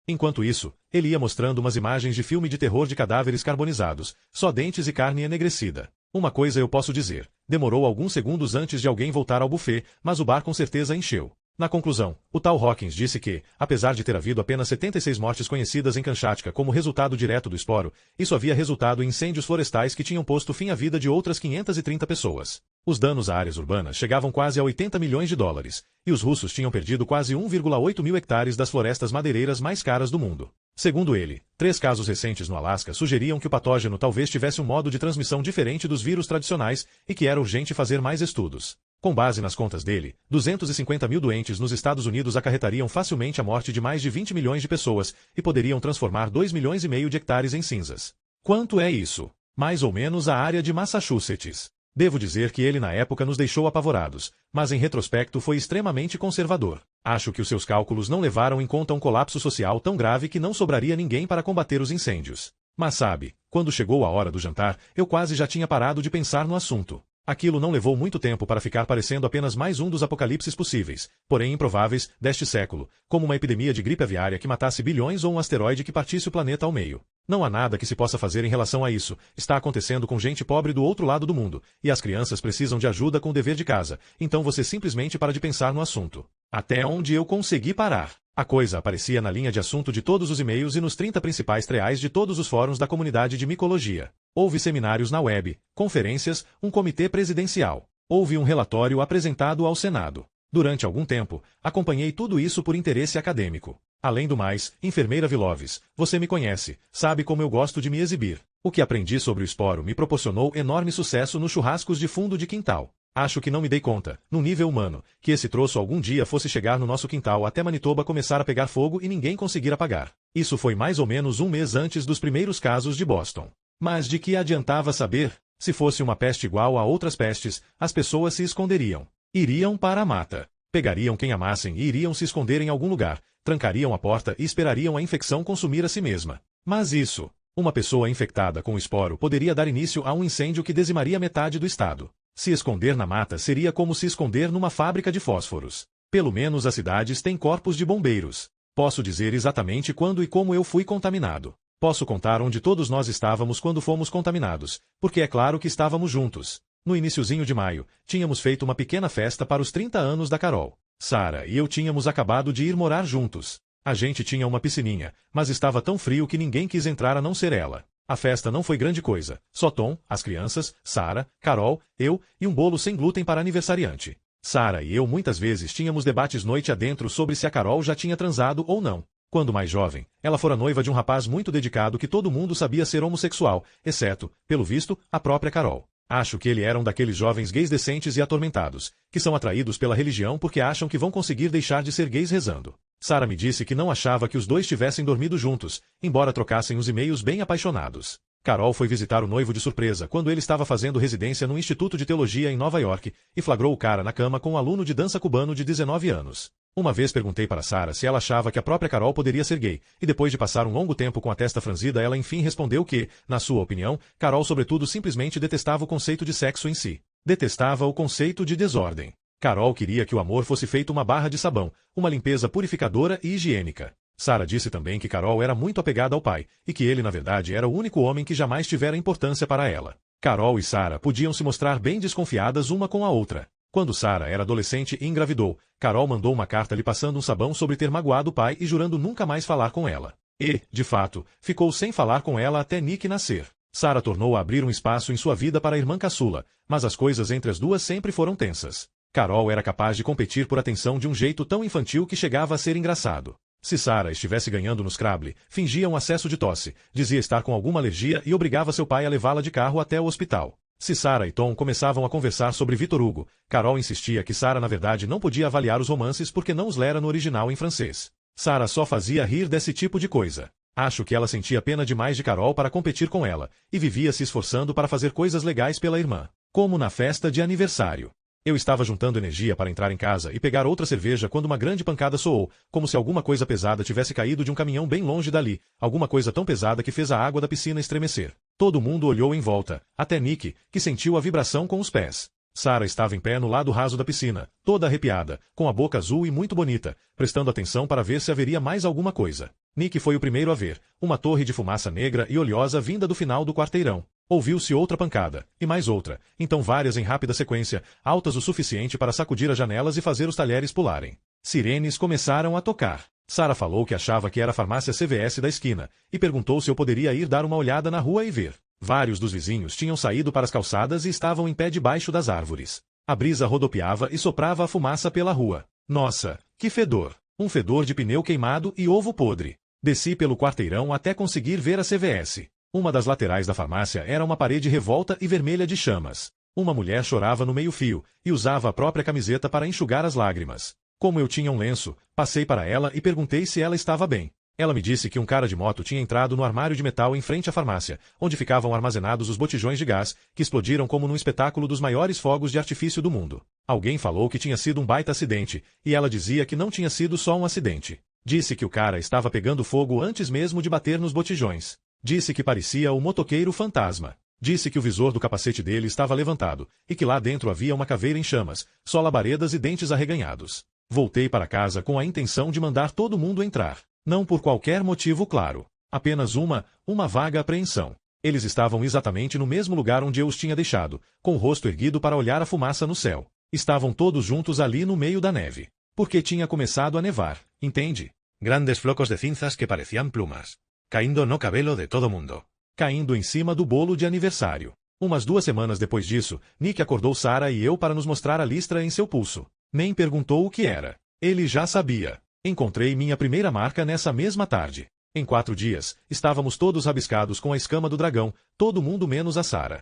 Enquanto isso, ele ia mostrando umas imagens de filme de terror de cadáveres carbonizados, só dentes e carne enegrecida. Uma coisa eu posso dizer, demorou alguns segundos antes de alguém voltar ao buffet, mas o bar com certeza encheu. Na conclusão, o tal Hawkins disse que, apesar de ter havido apenas 76 mortes conhecidas em Kamchatka como resultado direto do esporo, isso havia resultado em incêndios florestais que tinham posto fim à vida de outras 530 pessoas. Os danos a áreas urbanas chegavam quase a 80 milhões de dólares, e os russos tinham perdido quase 1,8 mil hectares das florestas madeireiras mais caras do mundo. Segundo ele, 3 casos recentes no Alasca sugeriam que o patógeno talvez tivesse um modo de transmissão diferente dos vírus tradicionais e que era urgente fazer mais estudos. Com base nas contas dele, 250 mil doentes nos Estados Unidos acarretariam facilmente a morte de mais de 20 milhões de pessoas e poderiam transformar 2,5 milhões de hectares em cinzas. Quanto é isso? Mais ou menos a área de Massachusetts. Devo dizer que ele na época nos deixou apavorados, mas em retrospecto foi extremamente conservador. Acho que os seus cálculos não levaram em conta um colapso social tão grave que não sobraria ninguém para combater os incêndios. Mas sabe, quando chegou a hora do jantar, eu quase já tinha parado de pensar no assunto. Aquilo não levou muito tempo para ficar parecendo apenas mais um dos apocalipses possíveis, porém improváveis, deste século, como uma epidemia de gripe aviária que matasse bilhões ou um asteroide que partisse o planeta ao meio. Não há nada que se possa fazer em relação a isso, está acontecendo com gente pobre do outro lado do mundo, e as crianças precisam de ajuda com o dever de casa, então você simplesmente para de pensar no assunto. Até onde eu consegui parar. A coisa aparecia na linha de assunto de todos os e-mails e nos 30 principais treais de todos os fóruns da comunidade de micologia. Houve seminários na web, conferências, um comitê presidencial. Houve um relatório apresentado ao Senado. Durante algum tempo, acompanhei tudo isso por interesse acadêmico. Além do mais, enfermeira Viloves, você me conhece, sabe como eu gosto de me exibir. O que aprendi sobre o esporo me proporcionou enorme sucesso nos churrascos de fundo de quintal. Acho que não me dei conta, no nível humano, que esse troço algum dia fosse chegar no nosso quintal até Manitoba começar a pegar fogo e ninguém conseguir apagar. Isso foi mais ou menos um mês antes dos primeiros casos de Boston. Mas de que adiantava saber? Se fosse uma peste igual a outras pestes, as pessoas se esconderiam. Iriam para a mata. Pegariam quem amassem e iriam se esconder em algum lugar, trancariam a porta e esperariam a infecção consumir a si mesma. Mas isso, uma pessoa infectada com o esporo poderia dar início a um incêndio que dizimaria metade do estado. Se esconder na mata seria como se esconder numa fábrica de fósforos. Pelo menos as cidades têm corpos de bombeiros. Posso dizer exatamente quando e como eu fui contaminado. Posso contar onde todos nós estávamos quando fomos contaminados, porque é claro que estávamos juntos. No iniciozinho de maio, tínhamos feito uma pequena festa para os 30 anos da Carol. Sara e eu tínhamos acabado de ir morar juntos. A gente tinha uma piscininha, mas estava tão frio que ninguém quis entrar a não ser ela. A festa não foi grande coisa, só Tom, as crianças, Sara, Carol, eu e um bolo sem glúten para aniversariante. Sara e eu muitas vezes tínhamos debates noite adentro sobre se a Carol já tinha transado ou não. Quando mais jovem, ela fora noiva de um rapaz muito dedicado que todo mundo sabia ser homossexual, exceto, pelo visto, a própria Carol. Acho que ele era um daqueles jovens gays decentes e atormentados, que são atraídos pela religião porque acham que vão conseguir deixar de ser gays rezando. Sara me disse que não achava que os dois tivessem dormido juntos, embora trocassem os e-mails bem apaixonados. Carol foi visitar o noivo de surpresa quando ele estava fazendo residência no Instituto de Teologia em Nova York e flagrou o cara na cama com um aluno de dança cubano de 19 anos. Uma vez perguntei para Sara se ela achava que a própria Carol poderia ser gay, e depois de passar um longo tempo com a testa franzida ela enfim respondeu que, na sua opinião, Carol sobretudo simplesmente detestava o conceito de sexo em si. Detestava o conceito de desordem. Carol queria que o amor fosse feito uma barra de sabão, uma limpeza purificadora e higiênica. Sara disse também que Carol era muito apegada ao pai, e que ele na verdade era o único homem que jamais tivera importância para ela. Carol e Sara podiam se mostrar bem desconfiadas uma com a outra. Quando Sara era adolescente e engravidou, Carol mandou uma carta lhe passando um sabão sobre ter magoado o pai e jurando nunca mais falar com ela. E, de fato, ficou sem falar com ela até Nick nascer. Sara tornou a abrir um espaço em sua vida para a irmã caçula, mas as coisas entre as duas sempre foram tensas. Carol era capaz de competir por atenção de um jeito tão infantil que chegava a ser engraçado. Se Sara estivesse ganhando no Scrabble, fingia um acesso de tosse, dizia estar com alguma alergia e obrigava seu pai a levá-la de carro até o hospital. Se Sara e Tom começavam a conversar sobre Victor Hugo, Carol insistia que Sara na verdade não podia avaliar os romances porque não os lera no original em francês. Sara só fazia rir desse tipo de coisa. Acho que ela sentia pena demais de Carol para competir com ela, e vivia se esforçando para fazer coisas legais pela irmã, como na festa de aniversário. Eu estava juntando energia para entrar em casa e pegar outra cerveja quando uma grande pancada soou, como se alguma coisa pesada tivesse caído de um caminhão bem longe dali, alguma coisa tão pesada que fez a água da piscina estremecer. Todo mundo olhou em volta, até Nick, que sentiu a vibração com os pés. Sara estava em pé no lado raso da piscina, toda arrepiada, com a boca azul e muito bonita, prestando atenção para ver se haveria mais alguma coisa. Nick foi o primeiro a ver, uma torre de fumaça negra e oleosa vinda do final do quarteirão. Ouviu-se outra pancada, e mais outra, então várias em rápida sequência, altas o suficiente para sacudir as janelas e fazer os talheres pularem. Sirenes começaram a tocar. Sara falou que achava que era a farmácia CVS da esquina, e perguntou se eu poderia ir dar uma olhada na rua e ver. Vários dos vizinhos tinham saído para as calçadas e estavam em pé debaixo das árvores. A brisa rodopiava e soprava a fumaça pela rua. Nossa, que fedor! Um fedor de pneu queimado e ovo podre. Desci pelo quarteirão até conseguir ver a CVS. Uma das laterais da farmácia era uma parede revolta e vermelha de chamas. Uma mulher chorava no meio-fio, e usava a própria camiseta para enxugar as lágrimas. Como eu tinha um lenço, passei para ela e perguntei se ela estava bem. Ela me disse que um cara de moto tinha entrado no armário de metal em frente à farmácia, onde ficavam armazenados os botijões de gás, que explodiram como num espetáculo dos maiores fogos de artifício do mundo. Alguém falou que tinha sido um baita acidente, e ela dizia que não tinha sido só um acidente. Disse que o cara estava pegando fogo antes mesmo de bater nos botijões. Disse que parecia o motoqueiro fantasma. Disse que o visor do capacete dele estava levantado, e que lá dentro havia uma caveira em chamas, só labaredas e dentes arreganhados. Voltei para casa com a intenção de mandar todo mundo entrar. Não por qualquer motivo claro. Apenas uma vaga apreensão. Eles estavam exatamente no mesmo lugar onde eu os tinha deixado, com o rosto erguido para olhar a fumaça no céu. Estavam todos juntos ali no meio da neve. Porque tinha começado a nevar, entende? Grandes flocos de cinzas que pareciam plumas. Caindo no cabelo de todo mundo. Caindo em cima do bolo de aniversário. Umas 2 semanas depois disso, Nick acordou Sara e eu para nos mostrar a listra em seu pulso. Nem perguntou o que era. Ele já sabia. Encontrei minha primeira marca nessa mesma tarde. Em 4 dias, estávamos todos rabiscados com a escama do dragão, todo mundo menos a Sarah.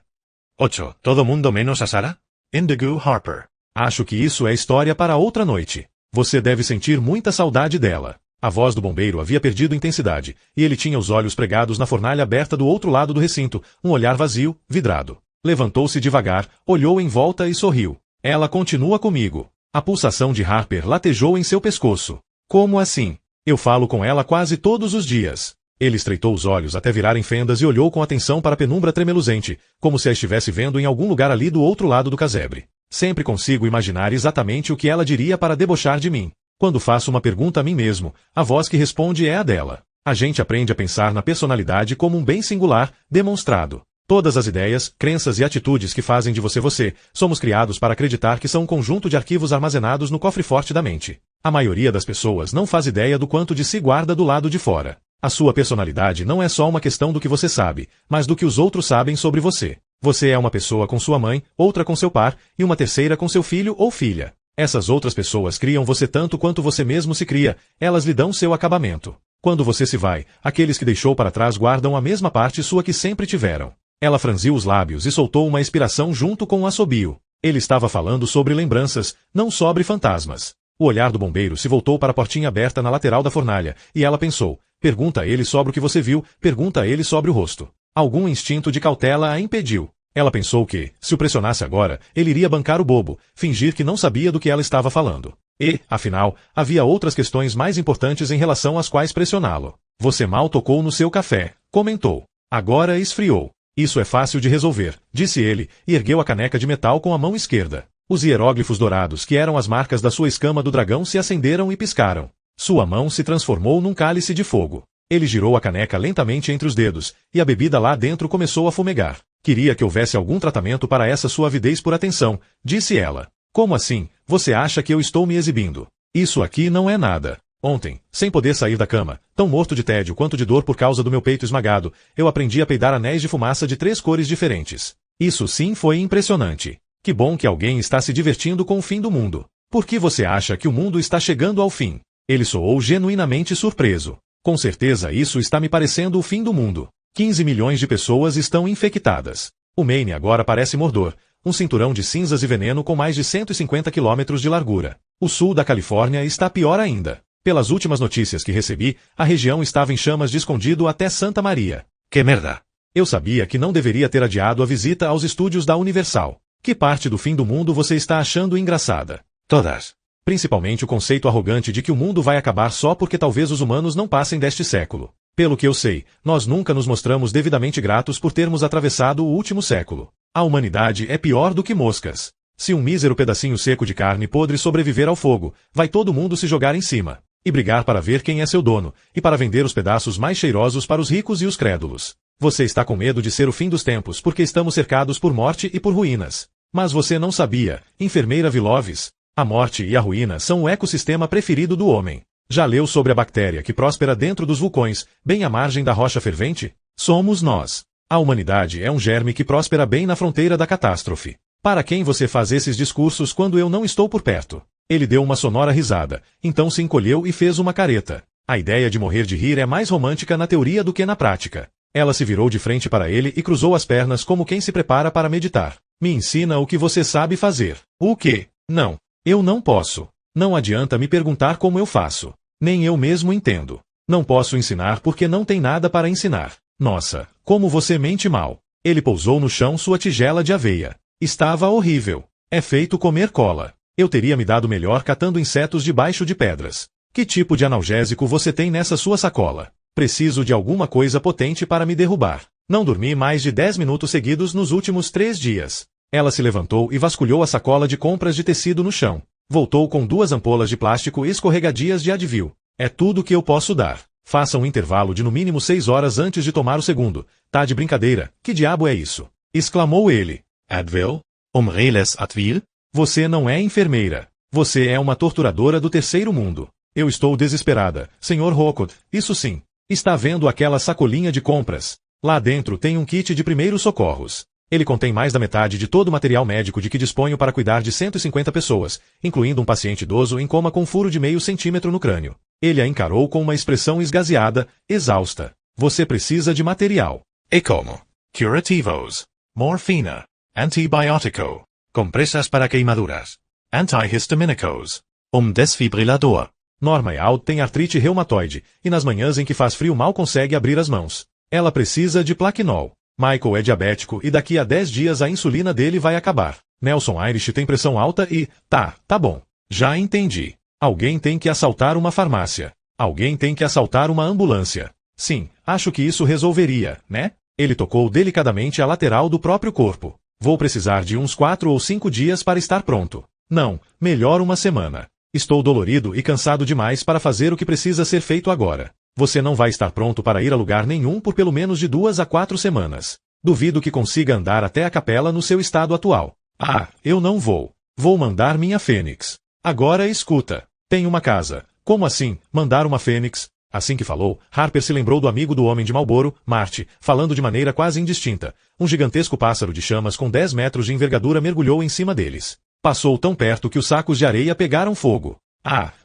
8. Todo mundo menos a Sarah? Indigo Harper. Acho que isso é história para outra noite. Você deve sentir muita saudade dela. A voz do bombeiro havia perdido intensidade, e ele tinha os olhos pregados na fornalha aberta do outro lado do recinto, um olhar vazio, vidrado. Levantou-se devagar, olhou em volta e sorriu. Ela continua comigo. A pulsação de Harper latejou em seu pescoço. Como assim? Eu falo com ela quase todos os dias. Ele estreitou os olhos até virarem fendas e olhou com atenção para a penumbra tremeluzente, como se a estivesse vendo em algum lugar ali do outro lado do casebre. Sempre consigo imaginar exatamente o que ela diria para debochar de mim. Quando faço uma pergunta a mim mesmo, a voz que responde é a dela. A gente aprende a pensar na personalidade como um bem singular, demonstrado. Todas as ideias, crenças e atitudes que fazem de você você, somos criados para acreditar que são um conjunto de arquivos armazenados no cofre-forte da mente. A maioria das pessoas não faz ideia do quanto de si guarda do lado de fora. A sua personalidade não é só uma questão do que você sabe, mas do que os outros sabem sobre você. Você é uma pessoa com sua mãe, outra com seu par, e uma terceira com seu filho ou filha. Essas outras pessoas criam você tanto quanto você mesmo se cria, elas lhe dão seu acabamento. Quando você se vai, aqueles que deixou para trás guardam a mesma parte sua que sempre tiveram. Ela franziu os lábios e soltou uma expiração junto com um assobio. Ele estava falando sobre lembranças, não sobre fantasmas. O olhar do bombeiro se voltou para a portinha aberta na lateral da fornalha, e ela pensou, pergunta a ele sobre o que você viu, pergunta a ele sobre o rosto. Algum instinto de cautela a impediu. Ela pensou que, se o pressionasse agora, ele iria bancar o bobo, fingir que não sabia do que ela estava falando. E, afinal, havia outras questões mais importantes em relação às quais pressioná-lo. Você mal tocou no seu café, comentou. Agora esfriou. Isso é fácil de resolver, disse ele, e ergueu a caneca de metal com a mão esquerda. Os hieróglifos dourados que eram as marcas da sua escama do dragão se acenderam e piscaram. Sua mão se transformou num cálice de fogo. Ele girou a caneca lentamente entre os dedos, e a bebida lá dentro começou a fumegar. Queria que houvesse algum tratamento para essa sua avidez por atenção, disse ela. Como assim? Você acha que eu estou me exibindo? Isso aqui não é nada. Ontem, sem poder sair da cama, tão morto de tédio quanto de dor por causa do meu peito esmagado, eu aprendi a peidar anéis de fumaça de 3 cores diferentes. Isso sim foi impressionante. Que bom que alguém está se divertindo com o fim do mundo. Por que você acha que o mundo está chegando ao fim? Ele soou genuinamente surpreso. Com certeza isso está me parecendo o fim do mundo. 15 milhões de pessoas estão infectadas. O Maine agora parece Mordor, um cinturão de cinzas e veneno com mais de 150 quilômetros de largura. O sul da Califórnia está pior ainda. Pelas últimas notícias que recebi, a região estava em chamas de escondido até Santa Maria. Que merda! Eu sabia que não deveria ter adiado a visita aos estúdios da Universal. Que parte do fim do mundo você está achando engraçada? Todas. Principalmente o conceito arrogante de que o mundo vai acabar só porque talvez os humanos não passem deste século. Pelo que eu sei, nós nunca nos mostramos devidamente gratos por termos atravessado o último século. A humanidade é pior do que moscas. Se um mísero pedacinho seco de carne podre sobreviver ao fogo, vai todo mundo se jogar em cima. E brigar para ver quem é seu dono, e para vender os pedaços mais cheirosos para os ricos e os crédulos. Você está com medo de ser o fim dos tempos porque estamos cercados por morte e por ruínas. Mas você não sabia, enfermeira Viloves. A morte e a ruína são o ecossistema preferido do homem. Já leu sobre a bactéria que próspera dentro dos vulcões, bem à margem da rocha fervente? Somos nós. A humanidade é um germe que próspera bem na fronteira da catástrofe. Para quem você faz esses discursos quando eu não estou por perto? Ele deu uma sonora risada, então se encolheu e fez uma careta. A ideia de morrer de rir é mais romântica na teoria do que na prática. Ela se virou de frente para ele e cruzou as pernas como quem se prepara para meditar. Me ensina o que você sabe fazer. O quê? Não. Eu não posso. Não adianta me perguntar como eu faço. Nem eu mesmo entendo. Não posso ensinar porque não tem nada para ensinar. Nossa, como você mente mal. Ele pousou no chão sua tigela de aveia. Estava horrível. É feito comer cola. Eu teria me dado melhor catando insetos debaixo de pedras. Que tipo de analgésico você tem nessa sua sacola? Preciso de alguma coisa potente para me derrubar. Não dormi mais de 10 minutos seguidos nos últimos 3 dias. Ela se levantou e vasculhou a sacola de compras de tecido no chão. Voltou com 2 ampolas de plástico escorregadias de Advil. É tudo que eu posso dar. Faça um intervalo de no mínimo 6 horas antes de tomar o segundo. Tá de brincadeira? Que diabo é isso? Exclamou ele. Advil? Umreles Advil? Você não é enfermeira. Você é uma torturadora do terceiro mundo. Eu estou desesperada, Sr. Rockwood, isso sim. Está vendo aquela sacolinha de compras? Lá dentro tem um kit de primeiros socorros. Ele contém mais da metade de todo o material médico de que disponho para cuidar de 150 pessoas, incluindo um paciente idoso em coma com um furo de meio centímetro no crânio. Ele a encarou com uma expressão esgazeada, exausta. Você precisa de material. E como? Curativos. Morfina. Antibiótico. Compresas para queimaduras. Antihistamínicos. Desfibrilador. Norma Eald tem artrite reumatoide, e nas manhãs em que faz frio mal consegue abrir as mãos. Ela precisa de Plaquenol. Michael é diabético e daqui a 10 dias a insulina dele vai acabar. Nelson Irish tem pressão alta e... Tá bom. Já entendi. Alguém tem que assaltar uma farmácia. Alguém tem que assaltar uma ambulância. Sim, acho que isso resolveria, né? Ele tocou delicadamente a lateral do próprio corpo. Vou precisar de uns 4 ou 5 dias para estar pronto. Não, melhor uma semana. Estou dolorido e cansado demais para fazer o que precisa ser feito agora. Você não vai estar pronto para ir a lugar nenhum por pelo menos de 2 a 4 semanas. Duvido que consiga andar até a capela no seu estado atual. Eu não vou. Vou mandar minha fênix. Agora escuta. Tem uma casa. Como assim, mandar uma fênix? Assim que falou, Harper se lembrou do amigo do homem de Marlboro, Marte, falando de maneira quase indistinta. Um gigantesco pássaro de chamas com 10 metros de envergadura mergulhou em cima deles. Passou tão perto que os sacos de areia pegaram fogo.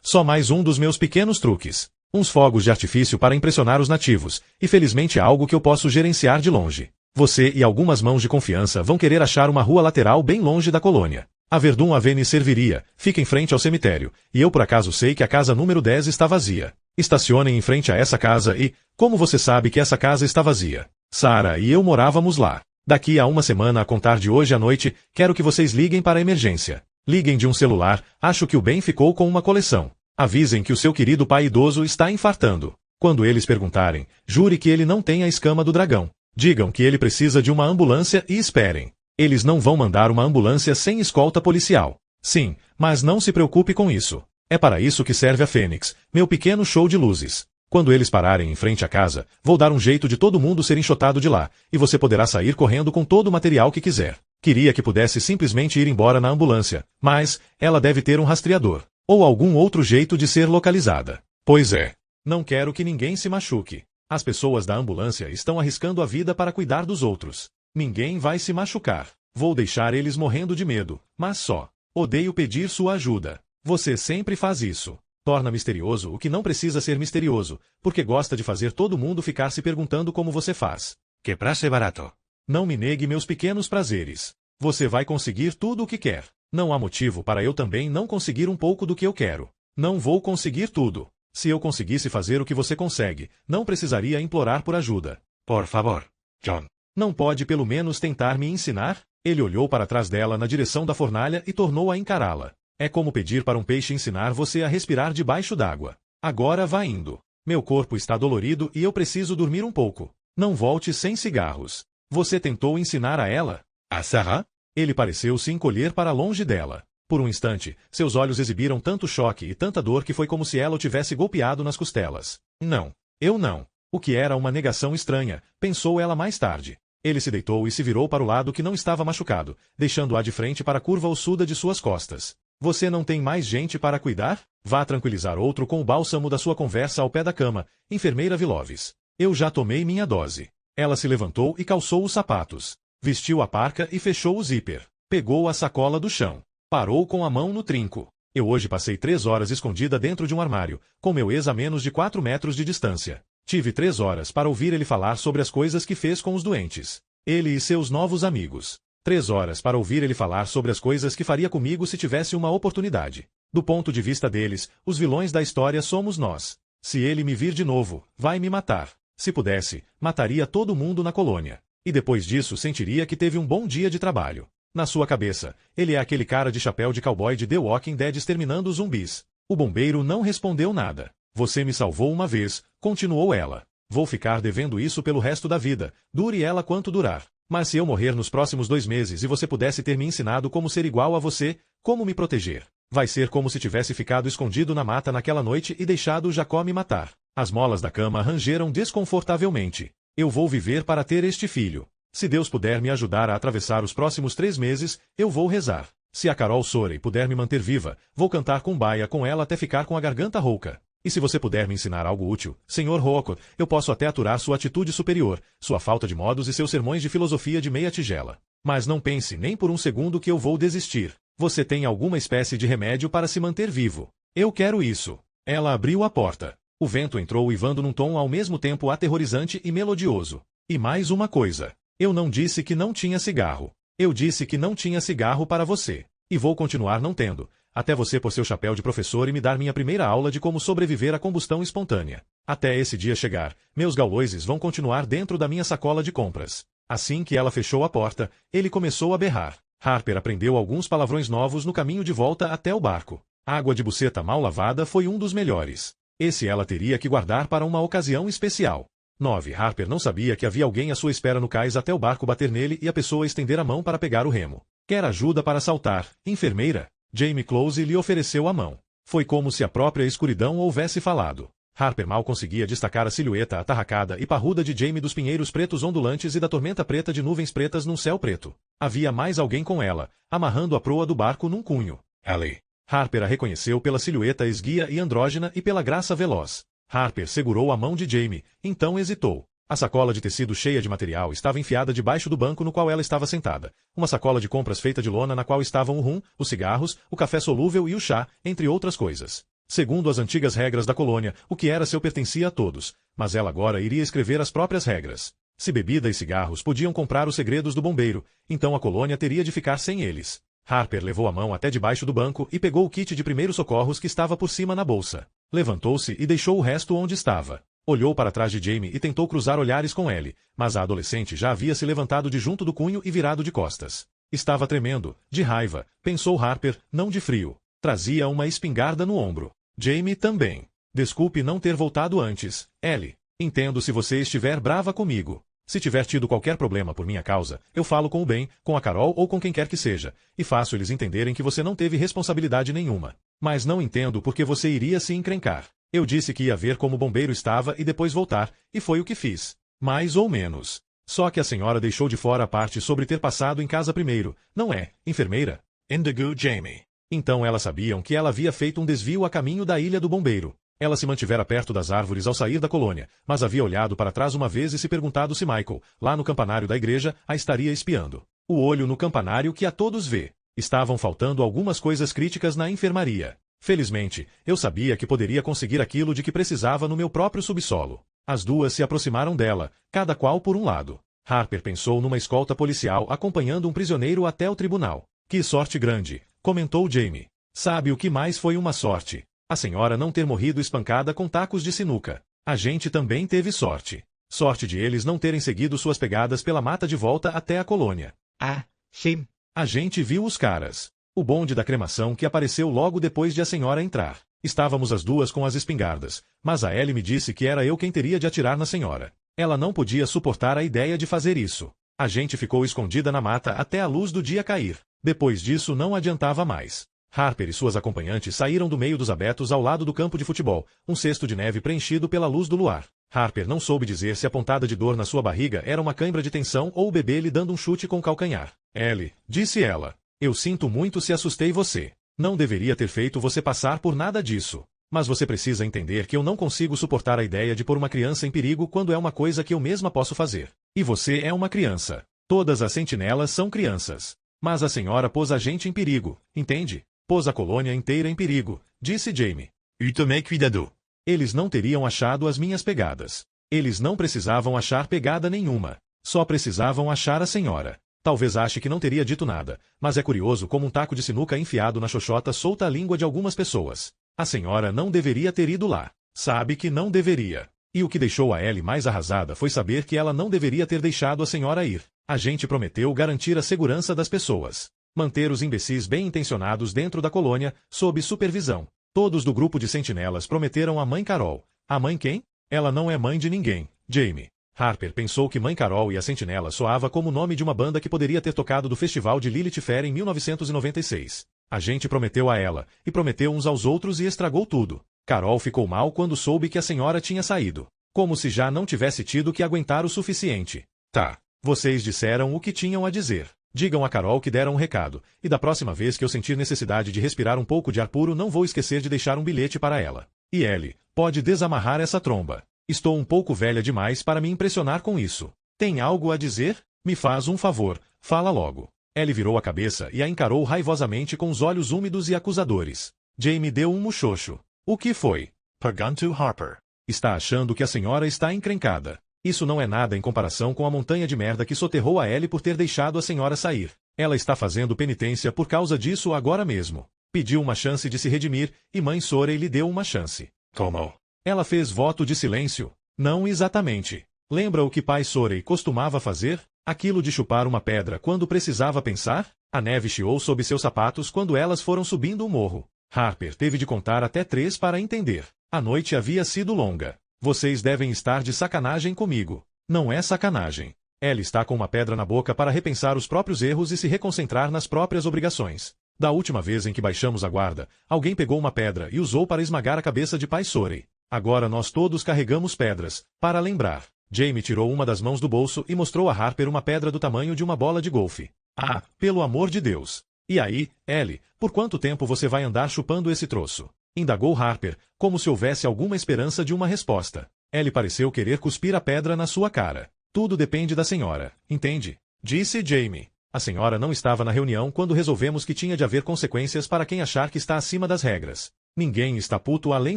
Só mais um dos meus pequenos truques. Uns fogos de artifício para impressionar os nativos, e felizmente algo que eu posso gerenciar de longe. Você e algumas mãos de confiança vão querer achar uma rua lateral bem longe da colônia. A Verdun Avenue serviria, fica em frente ao cemitério, e eu por acaso sei que a casa número 10 está vazia. Estacionem em frente a essa casa e, como você sabe que essa casa está vazia? Sarah e eu morávamos lá. Daqui a uma semana a contar de hoje à noite, quero que vocês liguem para a emergência. Liguem de um celular, acho que o Ben ficou com uma coleção. Avisem que o seu querido pai idoso está infartando. Quando eles perguntarem, jure que ele não tem a escama do dragão. Digam que ele precisa de uma ambulância e esperem. Eles não vão mandar uma ambulância sem escolta policial. Sim, mas não se preocupe com isso. É para isso que serve a Fênix, meu pequeno show de luzes. Quando eles pararem em frente à casa, vou dar um jeito de todo mundo ser enxotado de lá, e você poderá sair correndo com todo o material que quiser. Queria que pudesse simplesmente ir embora na ambulância, mas ela deve ter um rastreador, ou algum outro jeito de ser localizada. Pois é. Não quero que ninguém se machuque. As pessoas da ambulância estão arriscando a vida para cuidar dos outros. Ninguém vai se machucar. Vou deixar eles morrendo de medo, mas só. Odeio pedir sua ajuda. Você sempre faz isso. Torna misterioso o que não precisa ser misterioso, porque gosta de fazer todo mundo ficar se perguntando como você faz. Que prazer barato. Não me negue meus pequenos prazeres. Você vai conseguir tudo o que quer. Não há motivo para eu também não conseguir um pouco do que eu quero. Não vou conseguir tudo. Se eu conseguisse fazer o que você consegue, não precisaria implorar por ajuda. Por favor, John. Não pode pelo menos tentar me ensinar? Ele olhou para trás dela na direção da fornalha e tornou a encará-la. É como pedir para um peixe ensinar você a respirar debaixo d'água. Agora vá indo. Meu corpo está dolorido e eu preciso dormir um pouco. Não volte sem cigarros. Você tentou ensinar a ela? A Sarah? Ele pareceu se encolher para longe dela. Por um instante, seus olhos exibiram tanto choque e tanta dor que foi como se ela o tivesse golpeado nas costelas. Não. Eu não. O que era uma negação estranha, pensou ela mais tarde. Ele se deitou e se virou para o lado que não estava machucado, deixando-a de frente para a curva ossuda de suas costas. Você não tem mais gente para cuidar? Vá tranquilizar outro com o bálsamo da sua conversa ao pé da cama, enfermeira Viloves. Eu já tomei minha dose. Ela se levantou e calçou os sapatos. Vestiu a parca e fechou o zíper. Pegou a sacola do chão. Parou com a mão no trinco. Eu hoje passei 3 horas escondida dentro de um armário, com meu ex a menos de 4 metros de distância. Tive 3 horas para ouvir ele falar sobre as coisas que fez com os doentes. Ele e seus novos amigos. 3 horas para ouvir ele falar sobre as coisas que faria comigo se tivesse uma oportunidade. Do ponto de vista deles, os vilões da história somos nós. Se ele me vir de novo, vai me matar. Se pudesse, mataria todo mundo na colônia. E depois disso sentiria que teve um bom dia de trabalho. Na sua cabeça, ele é aquele cara de chapéu de cowboy de The Walking Dead exterminando os zumbis. O bombeiro não respondeu nada. Você me salvou uma vez, continuou ela. Vou ficar devendo isso pelo resto da vida, dure ela quanto durar. Mas se eu morrer nos próximos 2 meses e você pudesse ter me ensinado como ser igual a você, como me proteger, vai ser como se tivesse ficado escondido na mata naquela noite e deixado Jacó me matar. As molas da cama rangeram desconfortavelmente. Eu vou viver para ter este filho. Se Deus puder me ajudar a atravessar os próximos 3 meses, eu vou rezar. Se a Carol Sorey puder me manter viva, vou cantar cumbaia com ela até ficar com a garganta rouca. E se você puder me ensinar algo útil, Sr. Rookwood, eu posso até aturar sua atitude superior, sua falta de modos e seus sermões de filosofia de meia tigela. Mas não pense nem por um segundo que eu vou desistir. Você tem alguma espécie de remédio para se manter vivo. Eu quero isso. Ela abriu a porta. O vento entrou uivando num tom ao mesmo tempo aterrorizante e melodioso. E mais uma coisa. Eu não disse que não tinha cigarro. Eu disse que não tinha cigarro para você. E vou continuar não tendo, até você pôr seu chapéu de professor e me dar minha primeira aula de como sobreviver à combustão espontânea. Até esse dia chegar, meus gauloises vão continuar dentro da minha sacola de compras. Assim que ela fechou a porta, ele começou a berrar. Harper aprendeu alguns palavrões novos no caminho de volta até o barco. Água de buceta mal lavada foi um dos melhores. Esse ela teria que guardar para uma ocasião especial. 9. Harper não sabia que havia alguém à sua espera no cais até o barco bater nele e a pessoa estender a mão para pegar o remo. Quer ajuda para saltar, enfermeira? Jamie Close lhe ofereceu a mão. Foi como se a própria escuridão houvesse falado. Harper mal conseguia destacar a silhueta atarracada e parruda de Jamie dos pinheiros pretos ondulantes e da tormenta preta de nuvens pretas num céu preto. Havia mais alguém com ela, amarrando a proa do barco num cunho. Ellie. Harper a reconheceu pela silhueta esguia e andrógena e pela graça veloz. Harper segurou a mão de Jamie, então hesitou. A sacola de tecido cheia de material estava enfiada debaixo do banco no qual ela estava sentada. Uma sacola de compras feita de lona na qual estavam o rum, os cigarros, o café solúvel e o chá, entre outras coisas. Segundo as antigas regras da colônia, o que era seu pertencia a todos, mas ela agora iria escrever as próprias regras. Se bebida e cigarros podiam comprar os segredos do bombeiro, então a colônia teria de ficar sem eles. Harper levou a mão até debaixo do banco e pegou o kit de primeiros socorros que estava por cima na bolsa. Levantou-se e deixou o resto onde estava. Olhou para trás de Jamie e tentou cruzar olhares com Ellie, mas a adolescente já havia se levantado de junto do cunho e virado de costas. Estava tremendo, de raiva, pensou Harper, não de frio. Trazia uma espingarda no ombro. Jamie também. Desculpe não ter voltado antes, Ellie. Entendo se você estiver brava comigo. Se tiver tido qualquer problema por minha causa, eu falo com o Ben, com a Carol ou com quem quer que seja, e faço eles entenderem que você não teve responsabilidade nenhuma. Mas não entendo por que você iria se encrencar. Eu disse que ia ver como o bombeiro estava e depois voltar, e foi o que fiz. Mais ou menos. Só que a senhora deixou de fora a parte sobre ter passado em casa primeiro, não é, enfermeira? Indigo Jamie. Então elas sabiam que ela havia feito um desvio a caminho da ilha do bombeiro. Ela se mantivera perto das árvores ao sair da colônia, mas havia olhado para trás uma vez e se perguntado se Michael, lá no campanário da igreja, a estaria espiando. O olho no campanário que a todos vê. Estavam faltando algumas coisas críticas na enfermaria. Felizmente, eu sabia que poderia conseguir aquilo de que precisava no meu próprio subsolo. As duas se aproximaram dela, cada qual por um lado. Harper pensou numa escolta policial acompanhando um prisioneiro até o tribunal. Que sorte grande, comentou Jamie. Sabe o que mais foi uma sorte? A senhora não ter morrido espancada com tacos de sinuca. A gente também teve sorte. Sorte de eles não terem seguido suas pegadas pela mata de volta até a colônia. Ah, sim. A gente viu os caras. O bonde da cremação que apareceu logo depois de a senhora entrar. Estávamos as duas com as espingardas, mas a Ellie me disse que era eu quem teria de atirar na senhora. Ela não podia suportar a ideia de fazer isso. A gente ficou escondida na mata até a luz do dia cair. Depois disso não adiantava mais. Harper e suas acompanhantes saíram do meio dos abetos ao lado do campo de futebol, um cesto de neve preenchido pela luz do luar. Harper não soube dizer se a pontada de dor na sua barriga era uma cãibra de tensão ou o bebê lhe dando um chute com o calcanhar. Ellie, disse ela, eu sinto muito se assustei você. Não deveria ter feito você passar por nada disso. Mas você precisa entender que eu não consigo suportar a ideia de pôr uma criança em perigo quando é uma coisa que eu mesma posso fazer. E você é uma criança. Todas as sentinelas são crianças. Mas a senhora pôs a gente em perigo, entende? Pôs a colônia inteira em perigo, disse Jamie. Tomei cuidado. Eles não teriam achado as minhas pegadas. Eles não precisavam achar pegada nenhuma. Só precisavam achar a senhora. Talvez ache que não teria dito nada, mas é curioso como um taco de sinuca enfiado na xoxota solta a língua de algumas pessoas. A senhora não deveria ter ido lá. Sabe que não deveria. E o que deixou a Ellie mais arrasada foi saber que ela não deveria ter deixado a senhora ir. A gente prometeu garantir a segurança das pessoas. Manter os imbecis bem-intencionados dentro da colônia, sob supervisão. Todos do grupo de sentinelas prometeram a mãe Carol. A mãe quem? Ela não é mãe de ninguém, Jamie. Harper pensou que Mãe Carol e a Sentinela soava como o nome de uma banda que poderia ter tocado do festival de Lilith Fair em 1996. A gente prometeu a ela, e prometeu uns aos outros e estragou tudo. Carol ficou mal quando soube que a senhora tinha saído. Como se já não tivesse tido que aguentar o suficiente. Tá. Vocês disseram o que tinham a dizer. Digam a Carol que deram um recado, e da próxima vez que eu sentir necessidade de respirar um pouco de ar puro não vou esquecer de deixar um bilhete para ela. E Ellie, pode desamarrar essa tromba. Estou um pouco velha demais para me impressionar com isso. Tem algo a dizer? Me faz um favor, fala logo. Ellie virou a cabeça e a encarou raivosamente com os olhos úmidos e acusadores. Jamie deu um muxoxo. O que foi? Pergunto Harper. Está achando que a senhora está encrencada. Isso não é nada em comparação com a montanha de merda que soterrou a Ellie por ter deixado a senhora sair. Ela está fazendo penitência por causa disso agora mesmo. Pediu uma chance de se redimir, e mãe Sorey lhe deu uma chance. Como? Ela fez voto de silêncio. Não exatamente. Lembra o que pai Sorey costumava fazer? Aquilo de chupar uma pedra quando precisava pensar? A neve chiou sob seus sapatos quando elas foram subindo o morro. Harper teve de contar até 3 para entender. A noite havia sido longa. Vocês devem estar de sacanagem comigo. Não é sacanagem. Ellie está com uma pedra na boca para repensar os próprios erros e se reconcentrar nas próprias obrigações. Da última vez em que baixamos a guarda, alguém pegou uma pedra e usou para esmagar a cabeça de pai Sorey. Agora nós todos carregamos pedras, para lembrar. Jaime tirou uma das mãos do bolso e mostrou a Harper uma pedra do tamanho de uma bola de golfe. Ah, pelo amor de Deus! E aí, Ellie, por quanto tempo você vai andar chupando esse troço? Indagou Harper, como se houvesse alguma esperança de uma resposta. Ellie pareceu querer cuspir a pedra na sua cara. Tudo depende da senhora, entende? Disse Jaime. A senhora não estava na reunião quando resolvemos que tinha de haver consequências para quem achar que está acima das regras. Ninguém está puto além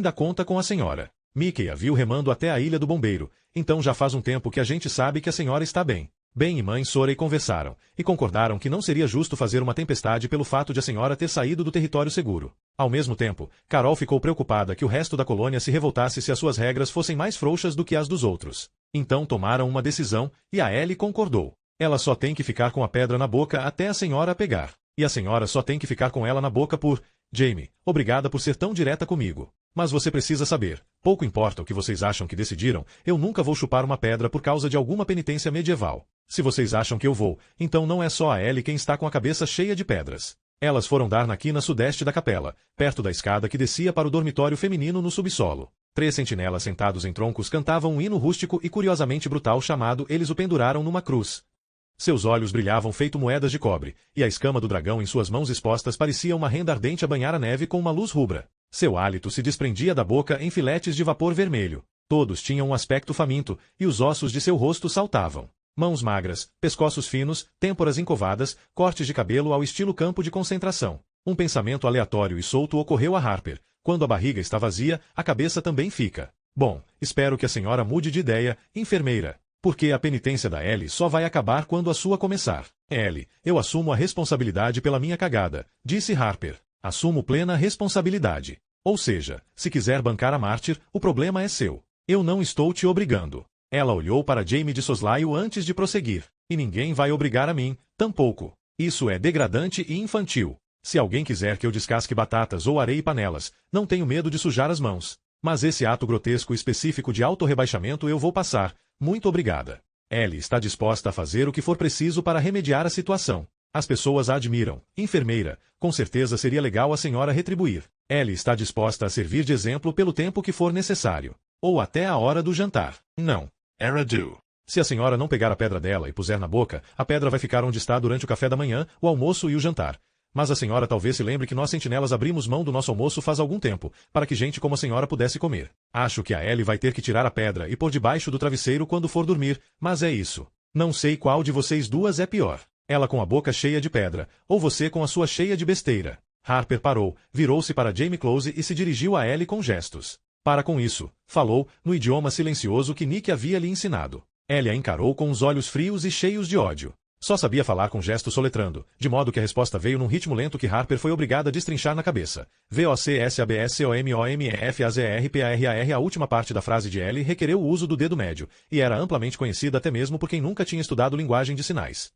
da conta com a senhora. Mickey a viu remando até a Ilha do Bombeiro, então já faz um tempo que a gente sabe que a senhora está bem. Ben e mãe Sorey conversaram, e concordaram que não seria justo fazer uma tempestade pelo fato de a senhora ter saído do território seguro. Ao mesmo tempo, Carol ficou preocupada que o resto da colônia se revoltasse se as suas regras fossem mais frouxas do que as dos outros. Então tomaram uma decisão, e a Ellie concordou. Ela só tem que ficar com a pedra na boca até a senhora a pegar. E a senhora só tem que ficar com ela na boca por... Jaime, obrigada por ser tão direta comigo. Mas você precisa saber, pouco importa o que vocês acham que decidiram, eu nunca vou chupar uma pedra por causa de alguma penitência medieval. Se vocês acham que eu vou, então não é só a Ellie quem está com a cabeça cheia de pedras. Elas foram dar na quina sudeste da capela, perto da escada que descia para o dormitório feminino no subsolo. 3 sentinelas sentados em troncos cantavam um hino rústico e curiosamente brutal chamado Eles o penduraram numa cruz. Seus olhos brilhavam feito moedas de cobre, e a escama do dragão em suas mãos expostas parecia uma renda ardente a banhar a neve com uma luz rubra. Seu hálito se desprendia da boca em filetes de vapor vermelho. Todos tinham um aspecto faminto, e os ossos de seu rosto saltavam. Mãos magras, pescoços finos, têmporas encovadas, cortes de cabelo ao estilo campo de concentração. Um pensamento aleatório e solto ocorreu a Harper. Quando a barriga está vazia, a cabeça também fica. Bom, espero que a senhora mude de ideia, enfermeira. Porque a penitência da Ellie só vai acabar quando a sua começar. Ellie, eu assumo a responsabilidade pela minha cagada, disse Harper. Assumo plena responsabilidade. Ou seja, se quiser bancar a mártir, o problema é seu. Eu não estou te obrigando. Ela olhou para Jaime de soslaio antes de prosseguir. E ninguém vai obrigar a mim, tampouco. Isso é degradante e infantil. Se alguém quiser que eu descasque batatas ou areie panelas, não tenho medo de sujar as mãos. Mas esse ato grotesco específico de autorrebaixamento eu vou passar. Muito obrigada. Ellie está disposta a fazer o que for preciso para remediar a situação. As pessoas a admiram. Enfermeira, com certeza seria legal a senhora retribuir. Ellie está disposta a servir de exemplo pelo tempo que for necessário. Ou até a hora do jantar. Não. Era do. Se a senhora não pegar a pedra dela e puser na boca, a pedra vai ficar onde está durante o café da manhã, o almoço e o jantar. Mas a senhora talvez se lembre que nós sentinelas abrimos mão do nosso almoço faz algum tempo, para que gente como a senhora pudesse comer. Acho que a Ellie vai ter que tirar a pedra e pôr debaixo do travesseiro quando for dormir, mas é isso. Não sei qual de vocês duas é pior. Ela com a boca cheia de pedra, ou você com a sua cheia de besteira. Harper parou, virou-se para Jaime Close e se dirigiu a Ellie com gestos. Para com isso, falou, no idioma silencioso que Nick havia lhe ensinado. Ellie a encarou com os olhos frios e cheios de ódio. Só sabia falar com gestos soletrando, de modo que a resposta veio num ritmo lento que Harper foi obrigada a destrinchar na cabeça. VOCSABSOMOMEFAZERPARAR. A última parte da frase de Ellie requereu o uso do dedo médio, e era amplamente conhecida até mesmo por quem nunca tinha estudado linguagem de sinais.